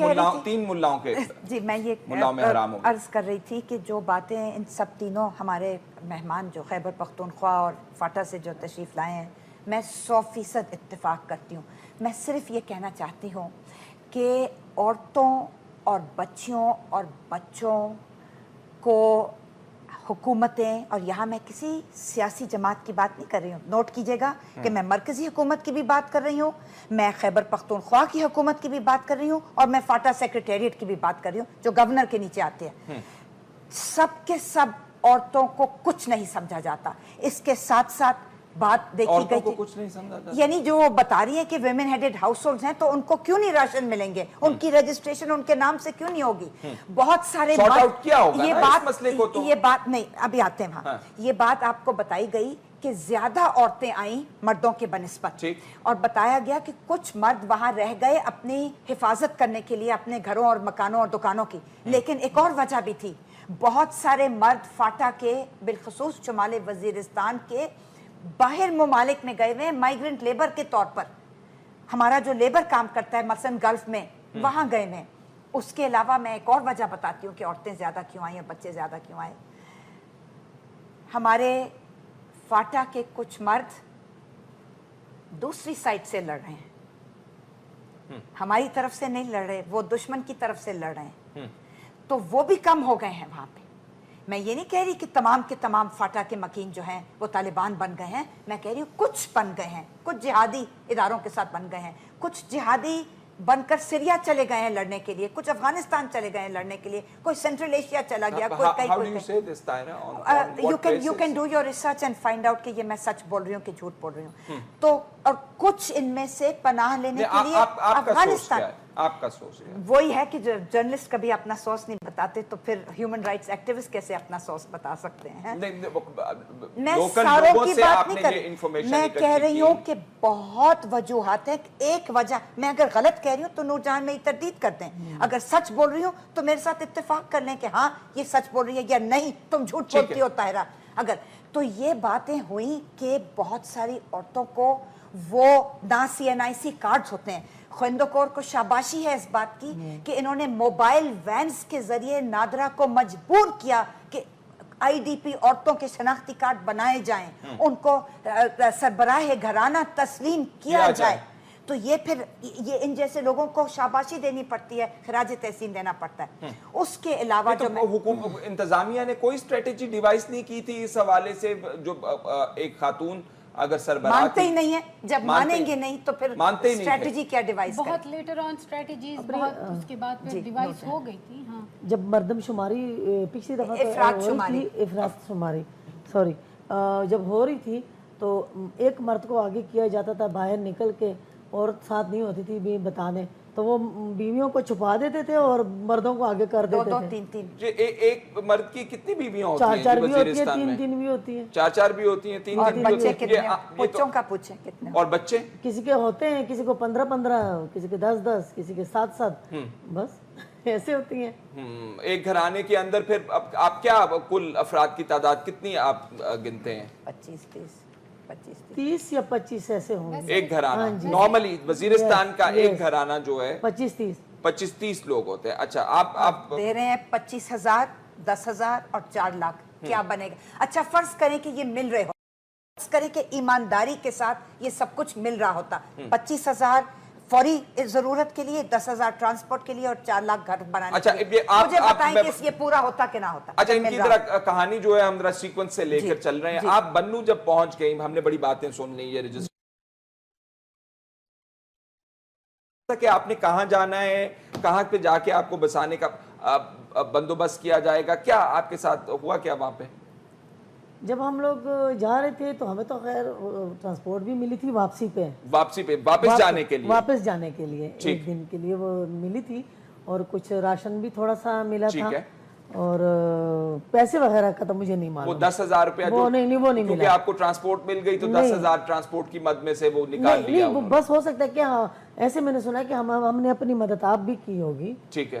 3 मुल्लाओं के जी, मैं ये मुल्लाओं में हराम हो गई। अर्ज कर रही थी कि जो बातें इन सब तीनों हमारे मेहमान जो खैबर पख्तूनख्वा और फाटा से जो तशरीफ़ लाए हैं, मैं 100% इत्तेफाक करती हूँ। मैं सिर्फ ये कहना चाहती हूँ कि औरतों और बच्चियों और बच्चों को हुकूमतें, और यहाँ मैं किसी सियासी जमात की बात नहीं कर रही हूँ, नोट कीजिएगा कि मैं मरकज़ी हुकूमत की भी बात कर रही हूँ, मैं खैबर पख्तूनख्वा की हुकूमत की भी बात कर रही हूँ, और मैं फाटा सेक्रेटेरिएट की भी बात कर रही हूँ जो गवर्नर के नीचे आते हैं। सब के सब औरतों को कुछ नहीं समझा जाता। इसके साथ साथ बात देखी गई कुछ नहीं समझा जाता, यानी जो वो बता रही है कि वुमेन हेडेड हाउस होल्ड हैं, तो उनको क्यों नहीं राशन मिलेंगे, उनकी रजिस्ट्रेशन उनके नाम से क्यों नहीं होगी? बहुत सारे ये बात नहीं, अभी आते हैं वहां। ये बात आपको बताई गई कि ज्यादा औरतें आई मर्दों के बनिस्बत, और बताया गया कि कुछ मर्द वहां रह गए अपनी हिफाजत करने के लिए अपने घरों और मकानों और दुकानों की। लेकिन एक और वजह भी थी, बहुत सारे मर्द फाटा के, बिलखसूस शुमाली वजीरिस्तान के बाहर ममालिक में गए हुए माइग्रेंट लेबर के तौर पर। हमारा जो लेबर काम करता है मसलन गल्फ में, वहां गए हैं। उसके अलावा मैं एक और वजह बताती हूँ कि औरतें ज्यादा क्यों आई और बच्चे ज्यादा क्यों आए। हमारे फाटा के कुछ मर्द दूसरी साइड से लड़ रहे हैं, हमारी तरफ से नहीं लड़ रहे, वो दुश्मन की तरफ से लड़ रहे हैं, तो वो भी कम हो गए हैं वहां पे। मैं ये नहीं कह रही कि तमाम के तमाम फाटा के मकीन जो हैं वो तालिबान बन गए हैं, मैं कह रही हूँ कुछ बन गए हैं, कुछ जिहादी इदारों के साथ बन गए हैं, कुछ जिहादी बनकर सीरिया चले गए हैं लड़ने के लिए, कुछ अफगानिस्तान चले गए हैं लड़ने के लिए, कोई सेंट्रल एशिया चला गया, you can do your research and find out कि ये मैं सच बोल रही हूँ कि झूठ बोल रही हूँ। तो और कुछ इनमें से पनाह लेने के लिए अफगानिस्तान, आपका सोच है वही है कि जर्नलिस्ट कभी अपना सोच नहीं बताते, तो फिर ह्यूमन राइट्स एक्टिविस्ट कैसे अपना सोच बता सकते हैं? मैं सारों की बात नहीं कर रही, मैं कह रही हूँ कि बहुत वजूहात है। एक वजह, मैं अगर गलत कह रही हूँ तो नूरजहां मेरी तरदीद कर दें, अगर सच बोल रही हूँ तो मेरे साथ इत्तेफाक कर लें कि हाँ ये सच बोल रही है, या नहीं तुम झूठ बोलती हो ताहिरा। अगर तो ये बातें हुई कि बहुत सारी औरतों को वो ना CNIC कार्ड्स होते हैं। ख्वांदकोर को शाबाशी है इस बात की कि इन्होंने मोबाइल वैन्स के जरिए नादरा को मजबूर किया कि IDP औरतों के शनाख्ती कार्ड बनाए जाएं, उनको सरबराह घराना तस्लीम किया जाए। तो ये फिर ये इन जैसे लोगों को शाबाशी देनी पड़ती है, खराज तहसीन देना पड़ता है। उसके अलावा जो इंतजामिया ने कोई स्ट्रेटेजी डिवाइस नहीं की थी इस हवाले से, जो एक खातून अगर सरबराह मानते ही नहीं है, जब मानेंगे नहीं तो फिर स्ट्रेटजी क्या डिवाइस बहुत लेटर ऑन स्ट्रेटजीज बहुत उसके बाद फिर डिवाइस हो गई थी। हाँ, जब मर्दमशुमारी पिछली दफा इफरात शुमारी सॉरी जब हो रही थी तो एक मर्द को आगे किया जाता था बाहर निकल के, और साथ नहीं होती थी भी बताने, तो वो बीवियों को छुपा देते थे और मर्दों को आगे कर देते थे। तीन एक मर्द की कितनी बीवियां होती हैं? 4 भी होती है, 3 भी होती है, 4 भी होती हैं, 3 भी होती हैं। बच्चों का पूछें कितने? और बच्चे किसी के होते हैं, किसी को 15-15, किसी के 10-10, किसी के 7-7, बस ऐसे होती हैं। एक घराने के अंदर फिर आप क्या कुल अफराद की तादाद कितनी आप गिनते हैं? 25-30 30 या 25 ऐसे होंगे। एक घराना नॉर्मली वजीरिस्तान का एक घराना जो है 25-30 लोग होते हैं। अच्छा, आप दे रहे हैं 25,000, 10,000 और 4 लाख, क्या बनेगा? अच्छा फर्ज करें कि ये मिल रहे हो, फर्ज करें कि ईमानदारी के साथ ये सब कुछ मिल रहा होता, 25,000 फौरी जरूरत के लिए, 10,000 ट्रांसपोर्ट के लिए और 4 लाख घर बनाने अच्छा, के लिए। मुझे बताएं कि ये पूरा होता कि ना होता? अच्छा, इनकी तरह कहानी जो है हम जरा सीक्वेंस से लेकर चल रहे हैं। आप बन्नू जब पहुंच गई, हमने बड़ी बातें सुन ली, ये रजिस्टर कि आपने कहाँ जाना है, कहाँ पे जाके आपको बसाने का बंदोबस्त किया जाएगा, क्या आपके साथ हुआ क्या वहां पे? जब हम लोग जा रहे थे तो हमें तो खैर ट्रांसपोर्ट भी मिली थी वापस जाने के लिए, एक दिन के लिए वो मिली थी, और कुछ राशन भी थोड़ा सा मिला था, और पैसे वगैरह का तो मुझे नहीं मालूम। वो 10,000 रुपया वो नहीं क्योंकि मिला, आपको ट्रांसपोर्ट मिल गई तो 10,000 ट्रांसपोर्ट की मद में से वो निकाल लिया। नहीं, बस हो सकता है कि हाँ, ऐसे मैंने सुना कि हमने अपनी मदद आप भी की होगी। ठीक है,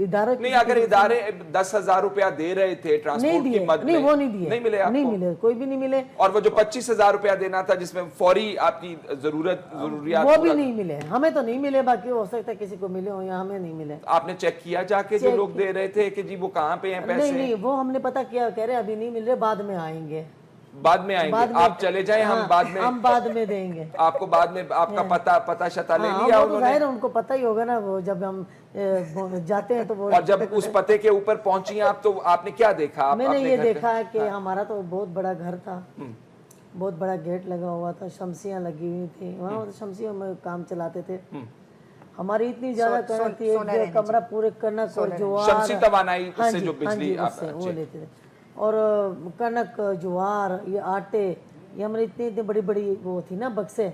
इदारे नहीं, अगर इदारे 10,000 रुपया दे रहे थे ट्रांसपोर्ट की मद में, वो नहीं दिए, नहीं मिले आपको? नहीं मिले, कोई भी नहीं मिले। और वो जो 25,000 रुपया देना था जिसमें फौरी आपकी जरूरियात, वो भी नहीं मिले, हमें तो नहीं मिले, बाकी हो सकता है किसी को मिले हो या हमें नहीं मिले। आपने चेक किया जाके जो लोग दे रहे थे कि जी वो कहाँ पे हैं पैसे? नहीं, वो हमने पता किया, कह रहे अभी नहीं मिल रहे, बाद में आएंगे। आप चले जाएं, हम बाद में देंगे आपको, बाद में आपका पता शता ले लिया उन्होंने? जाहिर उनको पता ही होगा ना, वो जब हम जाते हैं तो वो। और जब उस पते के ऊपर पहुंची आप तो आपने क्या देखा? मैंने ये देखा कि हमारा तो बहुत बड़ा घर था, बहुत बड़ा गेट लगा हुआ था, शमसियां लगी हुई थी वहाँ, शमसियों में काम चलाते थे। हमारी इतनी ज्यादा कनक थी, एक कमरा पूरे कनक और ज्वार, शमसी तवानाई से जो बिजली वो लेते थे, और कनक, ज्वार, ये आटे, ये हमारे इतनी इतनी बड़ी बड़ी वो थी ना बक्से,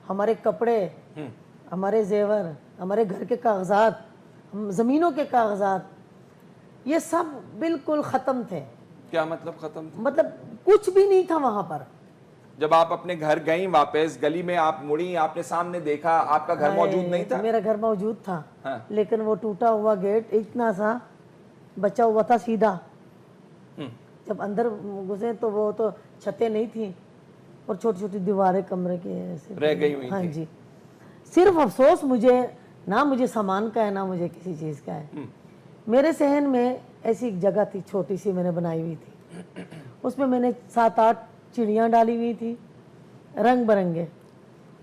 हमारे कपड़े, हमारे जेवर, हमारे घर के कागजात, जमीनों के कागजात, ये सब बिल्कुल खत्म थे। क्या मतलब खत्म थे? मतलब कुछ भी नहीं था वहां पर। जब आप अपने घर गई वापस, गली में आप मुड़ी, आपने सामने देखा, आपका घर मौजूद नहीं था? मेरा घर मौजूद था, लेकिन वो टूटा हुआ गेट इतना सा बचा हुआ था सीधा। जब अंदर घुसे तो वो तो छतें नहीं थी, और छोटी छोटी दीवारें कमरे के ऐसे रह गई हुई हाँ जी। सिर्फ अफसोस मुझे सामान का है, ना मुझे किसी चीज़ का है। मेरे सहन में ऐसी एक जगह थी छोटी सी, मैंने बनाई हुई थी, उसमें मैंने 7-8 चिड़ियाँ डाली हुई थी रंग बिरंगे,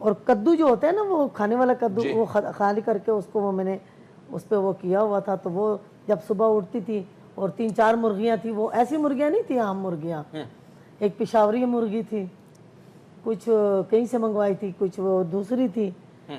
और कद्दू जो होता है ना, वो खाने वाला कद्दू, वो खाली करके उसको वो मैंने उस पर वो किया हुआ था। तो वो जब सुबह उठती थी, और 3-4 मुर्गियाँ थी, वो ऐसी मुर्गियाँ नहीं थी आम मुर्गियाँ, एक पिशावरी मुर्गी थी, कुछ कहीं से मंगवाई थी, कुछ वो दूसरी थी,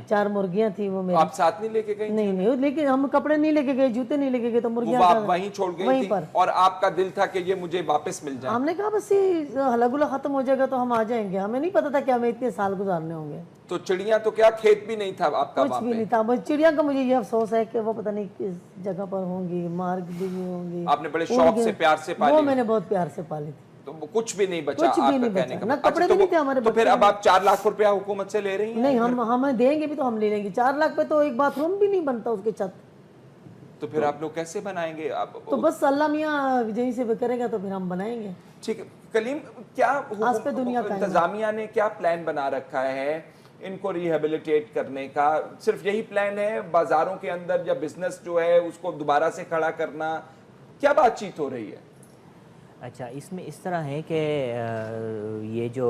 4 मुर्गियाँ थी वो मेरी। आप साथ नहीं लेके गई? नहीं, लेकिन हम कपड़े नहीं लेके गए, जूते नहीं लेके गए, तो मुर्गियाँ वहीं छोड़ गई वहीं थी, पर। और आपका दिल था कि ये मुझे वापस मिल जाए? हमने कहा बस ये हल्ला गुल्ला खत्म हो जाएगा तो हम आ जाएंगे, हमें नहीं पता था कि हमें इतने साल गुजारने होंगे। तो चिड़िया तो क्या, खेत भी नहीं था आपका? कुछ भी नहीं था, बस चिड़िया का मुझे ये अफसोस है कि वो पता नहीं किस जगह पर होंगी, मार दी होंगी। आपने बड़े शौक से, प्यार से पाली? वो मैंने बहुत प्यार से पाली थी। तो कुछ भी नहीं बचा? कुछ भी नहीं बचा, ना कपड़े भी नहीं थे हमारे। तो फिर अब आप 4 लाख रुपया हुकूमत से ले रही हैं? नहीं, हमें देंगे भी तो हम ले लेंगे। 4 लाख पे तो एक बाथरूम भी नहीं बनता उसके छत। तो फिर आप लोग कैसे बनाएंगे? आप तो बस अल्लाह मियाँ यहीं से करेगा तो फिर हम बनाएंगे। ठीक है कलीम, क्या दुनिया का इंतजामिया ने क्या प्लान बना रखा है इनको रिहेबिलिटेट करने का? सिर्फ यही प्लान है बाजारों के अंदर, या बिजनेस जो है उसको दोबारा से खड़ा करना, क्या बातचीत हो रही है? अच्छा, इसमें इस तरह है कि ये जो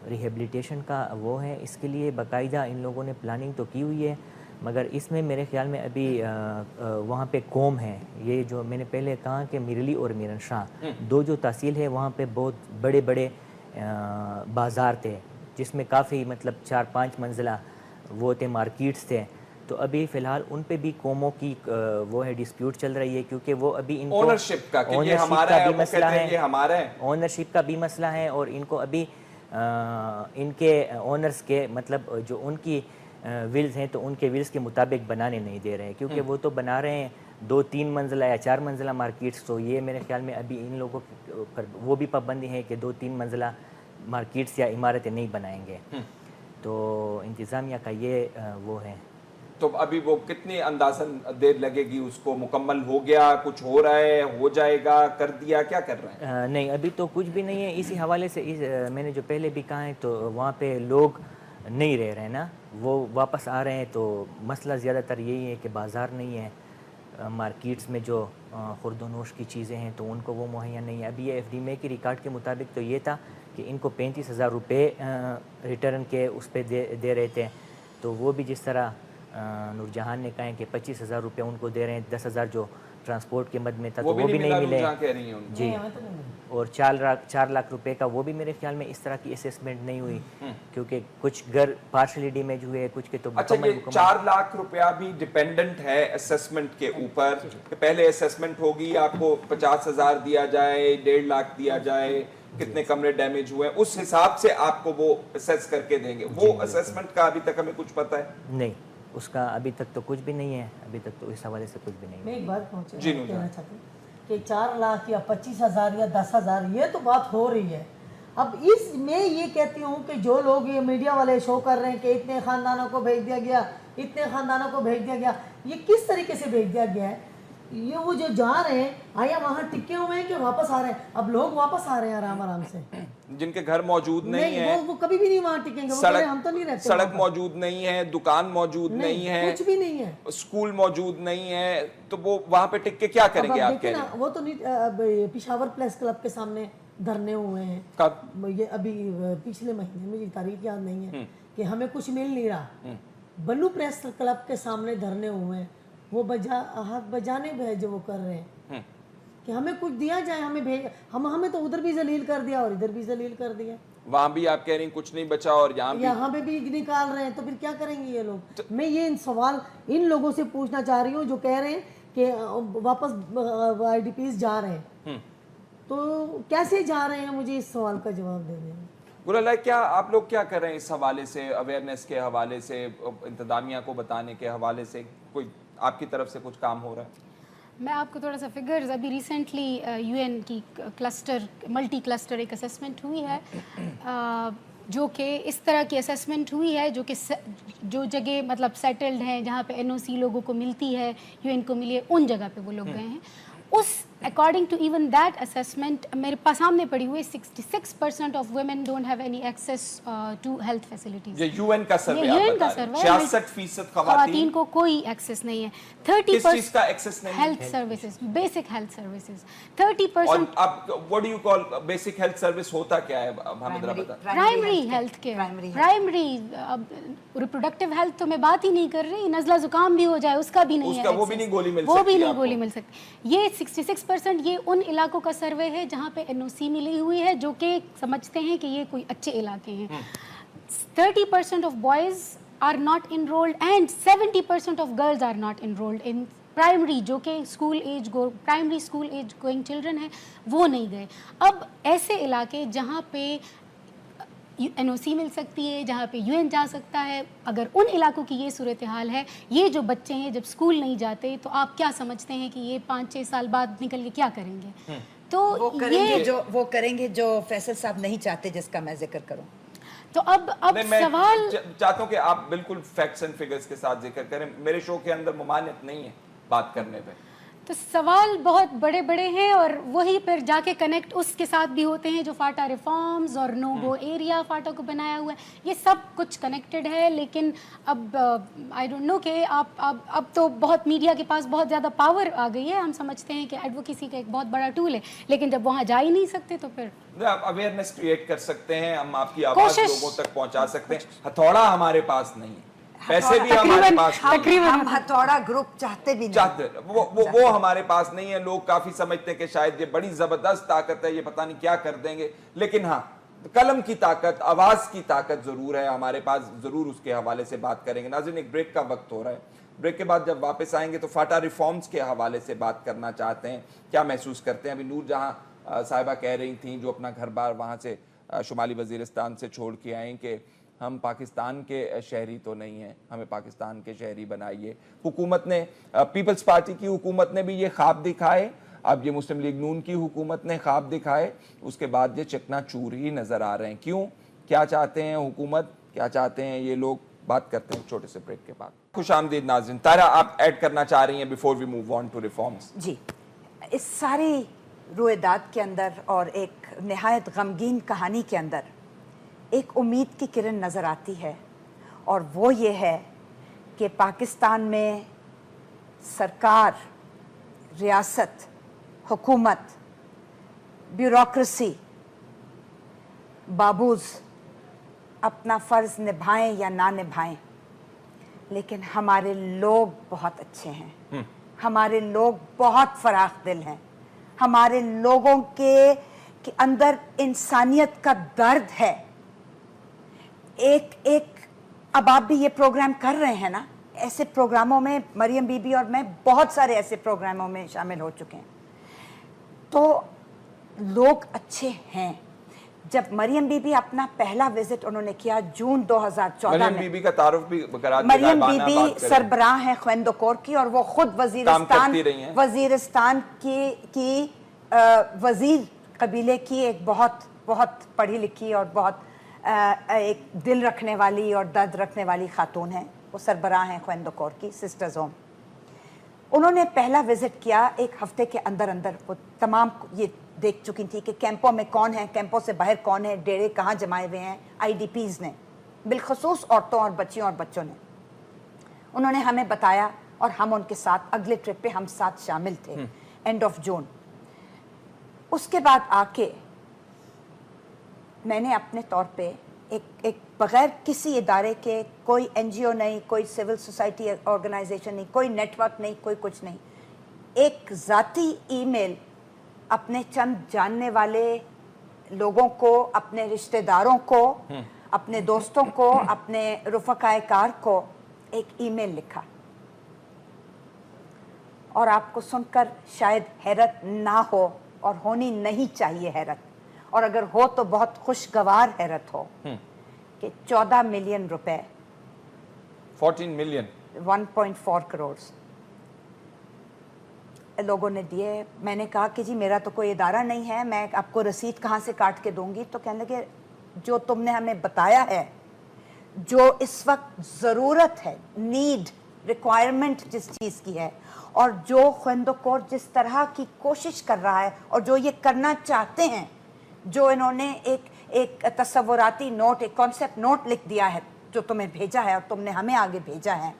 रिहेबिलिटेशन का वो है, इसके लिए बाकायदा इन लोगों ने प्लानिंग तो की हुई है, मगर इसमें मेरे ख्याल में अभी वहाँ पे कौम है, ये जो मैंने पहले कहा कि मिरली और मीरन शाह 2 जो तहसील है, वहाँ पे बहुत बड़े बड़े बाज़ार थे, जिसमें काफ़ी मतलब 4-5 मंजिला वो थे, मार्केट्स थे। तो अभी फ़िलहाल उन पे भी कौमों की वो है, डिस्प्यूट चल रही है, क्योंकि वो अभी इनको ओनरशिप का कि ये हमारा है, वो कहते हैं ये हमारा है, ओनरशिप का भी मसला है, और इनको अभी इनके ओनर्स के मतलब जो उनकी विल्स हैं, तो उनके विल्स के मुताबिक बनाने नहीं दे रहे हैं, क्योंकि वो तो बना रहे हैं 2-3 मंजिला या 4 मंजिला मार्केट्स। तो ये मेरे ख्याल में अभी इन लोगों पर वो भी पाबंदी है कि 2-3 मंजिला मार्केट्स या इमारतें नहीं बनाएंगे। तो इंतज़ामिया का ये वो है। تو ابھی وہ کتنی اندازاً دیر لگے گی اس کو؟ مکمل ہو گیا، کچھ ہو رہا ہے، ہو جائے گا، کر دیا، کیا کر رہے ہیں؟ نہیں ابھی تو کچھ بھی نہیں ہے. اسی حوالے سے میں نے جو پہلے بھی کہا ہے تو وہاں پہ لوگ نہیں رہ رہے ہیں نا، وہ واپس آ رہے ہیں. تو مسئلہ زیادہ تر یہی ہے کہ بازار نہیں ہے، مارکیٹس میں جو خورد و نوش کی چیزیں ہیں تو ان کو وہ مہیا نہیں ہے. ابھی یہ ایف ڈی ایم اے کی ریکارڈ کے مطابق تو یہ تھا کہ ان کو 35,000 روپے ریٹرن کے اس پہ دے رہے تھے. تو وہ بھی جس طرح نور جہان نے کہا ہے کہ 25,000 روپے ان کو دے رہے ہیں، 10,000 جو ٹرانسپورٹ کے مد میں تھا تو وہ بھی نہیں ملے. جی، اور 4 لاکھ روپے کا وہ بھی میرے خیال میں اس طرح کی اسیسمنٹ نہیں ہوئی، کیونکہ کچھ گھر پارشلی ڈیمیج ہوئے، کچھ کے تو اچھا یہ 4 لاکھ روپیہ بھی ڈیپینڈنٹ ہے اسیسمنٹ کے اوپر کہ پہلے اسیسمنٹ ہوگی، آپ کو 50,000 دیا جائے، 1.5 لاکھ دیا جائے، کتنے کمرے ڈیمیج ہوئے ہیں اس حساب سے آپ کو وہ اسیس کر کے دیں گے. وہ اسیسمنٹ کا ابھی تک ہمیں کچھ پتہ ہے نہیں، اس کا ابھی تک تو کچھ بھی نہیں ہے. ابھی تک تو اس حوالے سے کچھ بھی نہیں ہے. میں ایک بات کہنا چاہتا ہوں کہ 4 لاکھ یا 25,000 یا 10,000 یہ تو بات ہو رہی ہے. اب اس میں یہ کہتی ہوں کہ جو لوگ یہ میڈیا والے شو کر رہے ہیں کہ اتنے خاندانوں کو بھیج دیا گیا، اتنے خاندانوں کو بھیج دیا گیا، یہ کس طریقے سے بھیج دیا گیا ہے؟ یہ وہ جو جا رہے ہیں آیا وہاں ٹکے ہوئے ہیں کہ واپس آ رہے ہیں؟ اب لوگ واپس آ رہے ہیں آرام سے، جن کے گھر موجود نہیں ہیں، وہ کبھی بھی نہیں وہاں ٹکیں گے. ہم تو نہیں رہتے، سڑک موجود نہیں ہے، دکان موجود نہیں ہے، کچھ بھی نہیں ہے، اسکول موجود نہیں ہے، تو وہ وہاں پہ ٹک کے کیا کریں گے؟ آپ کہہ رہے ہیں وہ تو نہیں. پشاور پریس کلب کے سامنے دھرنے ہوئے ہیں. یہ ابھی پچھلے مہینے، مجھے تاریخ یاد نہیں ہے، کہ ہمیں کچھ مل نہیں رہا. بلو پریس کلب کے سامنے دھرنے ہوئے ہیں. وہ ہاتھ بجانے ہے جو وہ کر رہے ہیں کہ ہمیں کچھ دیا جائے، ہمیں تو ادھر بھی ذلیل کر دیا اور ادھر بھی ذلیل کر دیا. وہاں بھی آپ کہہ رہی ہیں کچھ نہیں بچا اور یہاں پہ بھی نکال رہے ہیں. تو پھر کیا کریں گے یہ لوگ؟ میں یہ سوال ان لوگوں سے پوچھنا چاہ رہی ہوں جو کہہ رہے ہیں کہ واپس آئی ڈی پیز جا رہے ہیں، تو کیسے جا رہے ہیں؟ مجھے اس سوال کا جواب دے دیں. گل اللہ، کیا آپ لوگ کیا کر رہے ہیں اس حوالے سے، اویئرنیس کے حوالے سے، انتظامیہ کو بتانے کے حوالے سے؟ کوئی آپ کی طرف سے کچھ کام ہو رہا ہے؟ میں آپ کو تھوڑا سا فگرز، ابھی ریسنٹلی یو این کی ملٹی کلسٹر ایک اسیسمنٹ ہوئی ہے، جو کہ اس طرح کی اسیسمنٹ ہوئی ہے جو کہ جو جگہ مطلب سیٹلڈ ہیں، جہاں پہ NOC لوگوں کو ملتی ہے، یو این کو ملی ہے، ان جگہ پہ وہ لوگ گئے ہیں. اس according to even that assessment میرے پاس سامنے پڑی ہوئی 66% of women don't have any access to health facilities. یہ یو این کا سروے، یو این کا سروے، 66% خواتین کو کوئی ایکسیس نہیں ہے. 30% کس چیز کا ایکسیس نہیں ہے؟ Health services, basic health services. 30%. اور اب what do you call basic health service ہوتا کیا ہے؟ ہمیں ذرا بتائیں. Primary health care, primary reproductive health تو میں بات ہی نہیں کر رہی. نزلہ زکام بھی ہو جائے اس کا بھی نہیں ہے، وہ بھی نہیں گولی مل سکتی، وہ بھی نہیں گولی مل سکتی. یہ 66% یہ ان علاقوں کا سروے ہے جہاں پہ NOC ملی ہوئی ہے، جو کہ سمجھتے ہیں کہ یہ کوئی اچھے علاقے ہیں. 30% of boys are not enrolled and 70% of girls are not enrolled in primary, جو کہ primary school age going children ہیں، وہ نہیں گئے. اب ایسے علاقے جہاں پہ NOC مل سکتی ہے، جہاں پہ UN جا سکتا ہے، اگر ان علاقوں کی یہ صورتحال ہے، یہ جو بچے ہیں جب اسکول نہیں جاتے، تو آپ کیا سمجھتے ہیں کہ یہ 5-6 سال بعد نکل کے کیا کریں گے؟ تو وہ کریں گے جو فیصل صاحب نہیں چاہتے، جس کا میں ذکر کروں. تو اب سوال چاہتا ہوں کہ آپ بالکل فیکٹس اینڈ فگرز کے ساتھ ذکر کریں. میرے شو کے اندر ممانعت نہیں ہے بات کرنے پہ. تو سوال بہت بڑے بڑے ہیں، اور وہی پھر جا کے کنیکٹ اس کے ساتھ بھی ہوتے ہیں جو فاٹا ریفارمز اور نو گو ایریا فاٹا کو بنایا ہوا ہے. یہ سب کچھ کنیکٹڈ ہے. لیکن اب آئی ڈونٹ نو کہ اب تو بہت میڈیا کے پاس بہت زیادہ پاور آ گئی ہے. ہم سمجھتے ہیں کہ ایڈوکیسی کا ایک بہت بڑا ٹول ہے، لیکن جب وہاں جا ہی نہیں سکتے تو پھر آپ اویئرنیس کریٹ کر سکتے ہیں، ہم آپ کی آواز لوگوں تک پہنچا سکتے ہیں. ہتھوڑا ہمارے پاس نہیں ہے، پیسے بھی ہمارے پاس ہم ہتھوڑا گروپ چاہتے بھی نہیں، وہ ہمارے پاس نہیں ہے. لوگ کافی سمجھتے ہیں کہ شاید یہ بڑی زبردست طاقت ہے، یہ پتہ نہیں کیا کر دیں گے. لیکن ہاں، قلم کی طاقت، آواز کی طاقت ضرور ہے ہمارے پاس. ضرور اس کے حوالے سے بات کریں گے. ناظرین، ایک بریک کا وقت ہو رہا ہے. بریک کے بعد جب واپس آئیں گے تو فاٹا ریفارمز کے حوالے سے بات کرنا چاہتے ہیں. کیا محسوس کرتے ہیں؟ ابھی نور جہاں صاحبہ کہہ رہی تھیں، جو اپنا گھر بار وہاں سے شمالی وزیرستان سے چھوڑ کے آئیں، کہ ہم پاکستان کے شہری تو نہیں ہیں، ہمیں پاکستان کے شہری بنائیے. حکومت نے، پیپلز پارٹی کی حکومت نے بھی یہ خواب دکھائے، اب یہ مسلم لیگ نون کی حکومت نے خواب دکھائے. اس کے بعد یہ چکنا چور ہی نظر آ رہے ہیں. کیوں؟ کیا چاہتے ہیں حکومت؟ کیا چاہتے ہیں یہ لوگ؟ बात करते हैं छोटे से ब्रेक के बाद. खुश आमदीद नाज़रीन. तारा, आप ऐड करना चाह रही हैं before we move on to reforms? जी, इस सारी रोएदाद के अंदर और एक नहायत गमगीन कहानी के अंदर एक उम्मीद की किरण नज़र आती है, और वो ये है कि पाकिस्तान में सरकार, रियासत, हुकूमत, ब्यूरोक्रेसी, बाबूज अपना फ़र्ज़ निभाएं या ना निभाएं, लेकिन हमारे लोग बहुत अच्छे हैं. हमारे लोग बहुत फराख दिल हैं. हमारे लोगों के अंदर इंसानियत का दर्द है. एक अब आप भी ये प्रोग्राम कर रहे हैं ना, ऐसे प्रोग्रामों में मरियम बीबी और मैं बहुत सारे ऐसे प्रोग्रामों में शामिल हो चुके हैं. तो लोग अच्छे हैं. जब मरियम बीबी अपना पहला विजिट उन्होंने किया जून 2014 में, मरियम बीबी का तारुफ भी करा दिया. मरियम बीबी सरबराह हैं ख्वेंदकोर की, और वो खुद वजीरिस्तान की वजीर कबीले की एक बहुत बहुत पढ़ी लिखी और बहुत एक दिल रखने वाली और दर्द रखने वाली खातून है. वो सरबराह हैं ख्वेंदकोर की सिस्टर्स होम. उन्होंने पहला विजिट किया, एक हफ्ते के अंदर अंदर वो तमाम ये देख चुकी थी कि कैंपों में कौन है, कैंपों से बाहर कौन है, डेरे कहाँ जमाए हुए हैं. आईडीपीज़ ने, बिलखसूस औरतों और बच्चियों और बच्चों ने, उन्होंने हमें बताया, और हम उनके साथ अगले ट्रिप पे हम साथ शामिल थे एंड ऑफ जून. उसके बाद आके मैंने अपने तौर पे एक बगैर किसी इदारे के, कोई एनजीओ नहीं, कोई सिविल सोसाइटी ऑर्गेनाइजेशन नहीं, कोई नेटवर्क नहीं, कोई कुछ नहीं, एक ज़ाती ईमेल अपने चंद जानने वाले लोगों को, अपने रिश्तेदारों को, अपने दोस्तों को, अपने रुफ़क़ाए कार को एक ईमेल लिखा. और आपको सुनकर शायद हैरत ना हो, और होनी नहीं चाहिए हैरत, और अगर हो तो बहुत खुशगवार हैरत हो, कि 14 मिलियन रुपए, 14 मिलियन, 1.4 करोड़ लोगों ने दिए. मैंने कहा कि जी मेरा तो कोई इदारा नहीं है, मैं आपको रसीद कहाँ से काट के दूंगी. तो कहने लगे जो तुमने हमें बताया है, जो इस वक्त ज़रूरत है, नीड, रिक्वायरमेंट जिस चीज़ की है, और जो ख्वेंदकोर जिस तरह की कोशिश कर रहा है, और जो ये करना चाहते हैं, जो इन्होंने एक तस्वुराती नोट, एक कॉन्सेप्ट नोट लिख दिया है, जो तुम्हें भेजा है और तुमने हमें आगे भेजा है,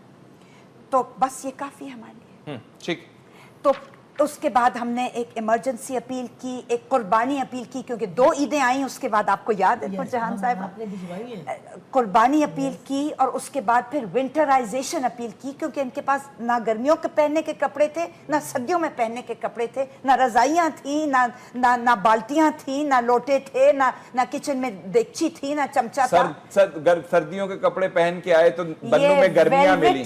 तो बस ये काफ़ी है हमारे लिए. ठीक. तो उसके बाद हमने एक इमरजेंसी अपील की, एक कुर्बानी अपील की, क्योंकि 2 ईदें आई उसके बाद, आपको याद है नूरजहान साहब, कुर्बानी अपील की, और उसके बाद फिर विंटराइजेशन अपील की, क्योंकि इनके पास ना गर्मियों के पहनने के कपड़े थे, ना सर्दियों में पहनने के कपड़े थे, ना रजाइयाँ थी, ना बाल्टियाँ थी, ना लोटे थे, ना किचन में देगची थी, ना चमचा था. सर्दियों के कपड़े पहन के आए तो बन्नू में गर्मियाँ मिली,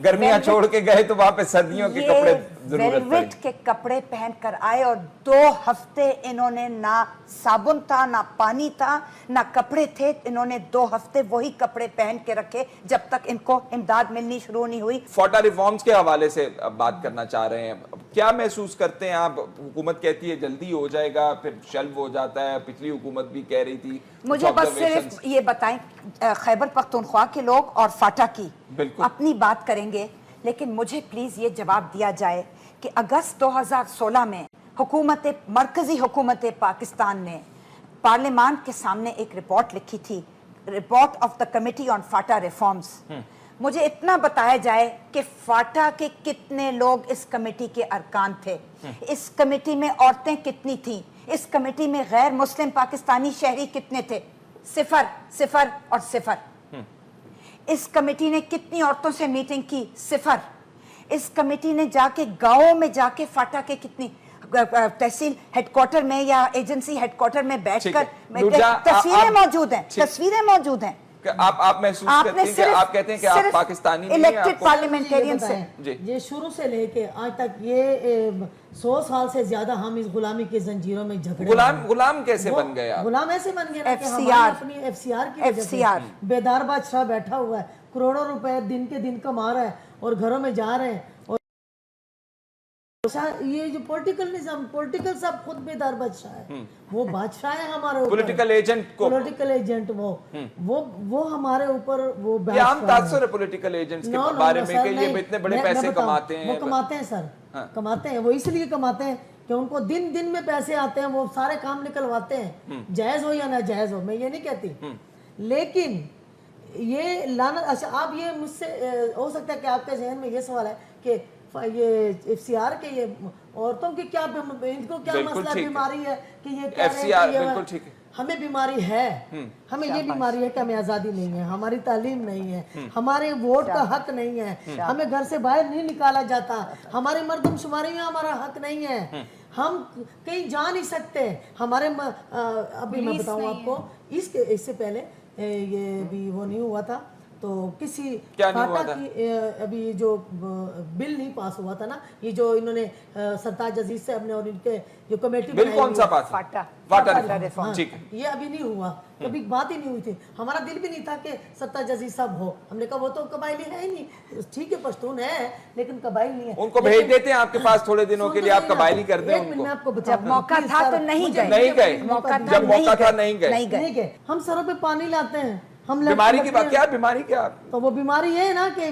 गर्मियाँ छोड़ के गए तो वहाँ पे सर्दियों के कपड़े जरूरत पड़ी. के कपड़े पहन कर आए, और 2 हफ्ते इन्होंने, ना साबुन था, ना पानी था, ना कपड़े थे, इन्होंने 2 हफ्ते वही कपड़े पहन के रखे जब तक इनको इमदाद मिलनी शुरू नहीं हुई. फाटा रिफॉर्म्स के हवाले से अब बात करना चाह रहे हैं. क्या महसूस करते हैं आप? हुकूमत कहती है जल्दी हो जाएगा, फिर शेल्व हो जाता है. पिछली हुकूमत भी कह रही थी. मुझे बस सिर्फ ये बताएं, खैबर पख्तूनख्वा के लोग और फाटा की अपनी बात करेंगे, लेकिन मुझे प्लीज ये जवाब दिया जाए कि अगस्त 2016 में मरकजी हुकूमत पाकिस्तान ने पार्लियामान के सामने एक रिपोर्ट लिखी थी, report of the committee on Phata reforms. मुझे इतना बताया जाए कि फाटा के कितने लोग इस कमेटी के अरकान थे, इस कमेटी में औरतें कितनी थीं, इस कमेटी में गैर मुस्लिम पाकिस्तानी शहरी कितने थे? 0, 0 और 0. इस कमेटी ने कितनी औरतों से मीटिंग की? 0. इस कमेटी ने जाके गांवों में जाके फाटा के कितनी तहसील हेडक्वार्टर में या एजेंसी हेडक्वार्टर में बैठकर तस्वीरें मौजूद हैं, तस्वीरें मौजूद हैं. आप महसूस करते हैं कि आप कहते हैं कि आप पाकिस्तानी नहीं हैं, इलेक्टेड पार्लियामेंटेरियन से ये शुरू से लेके आज तक ये 100 साल से ज्यादा हम इस गुलामी की जंजीरों में जकड़े. गुलाम कैसे बन गए आप? गुलाम ऐसे बन गए कि अपनी एफसीआर की वजह से बेदार बादशाह बैठा हुआ है, करोड़ों रुपए दिन के दिन कमा रहा है और घरों में जा रहे हैं ये जो पॉलिटिकल निजाम, पॉलिटिकल सब खुद बेदार बादशाह है, वो बादशाह है हमारे ऊपर, पॉलिटिकल एजेंट को, पॉलिटिकल एजेंट वो हमारे ऊपर वो ये आम तासुर है पॉलिटिकल एजेंट्स के बारे में कि ये इतने बड़े पैसे कमाते हैं। वो कमाते हैं सर, कमाते हैं, वो इसलिए कमाते हैं कि उनको दिन दिन में पैसे आते हैं, वो सारे काम निकलवाते हैं, जायज हो या ना जायज हो, मैं ये नहीं कहती, लेकिन ये लानत। अच्छा, आप ये मुझसे हो सकता है कि आपके जहन में ये सवाल है कि ये FCR के ये औरतों की क्या, इनको क्या मसला बीमारी है कि ये कह रहे हैं कि बिल्कुल ठीक है, हमें बीमारी है, हमें ये बीमारी है कि हमें आज़ादी नहीं है, हमारी तालीम नहीं है, हमारे वोट का हक नहीं है, हमें घर से बाहर नहीं निकाला जाता, हमारे मर्दमशुमारी में हमारा हक नहीं है, हम कहीं जा नहीं सकते, हमारे अभी मैं बताऊं आपको, इससे पहले ये भी वो नहीं हुआ था, तो किसी फाटा की अभी जो बिल नहीं पास हुआ था ना, ये जो इन्होंने सरताज अजीज से अपने और इनके जो कमेटी बिल कौन सा पास? फाटा रिफॉर्म, ठीक है, ये अभी नहीं हुआ, कभी बात ही नहीं हुई थी, हमारा दिल भी नहीं था कि सरताज अजीज साहब हो, हमने कहा वो तो कबायली है ही नहीं, ठीक है पश्तून है लेकिन कबायली नहीं है, उनको भेज देते हैं आपके पास थोड़े दिनों के लिए, आप कबायली कर दें उनको। आपको जब मौका था तो नहीं गए, जब मौका था नहीं गए। हम सरों पे पानी लाते हैं, हम बीमारी की बात, क्या बीमारी क्या? तो वो बीमारी है ना कि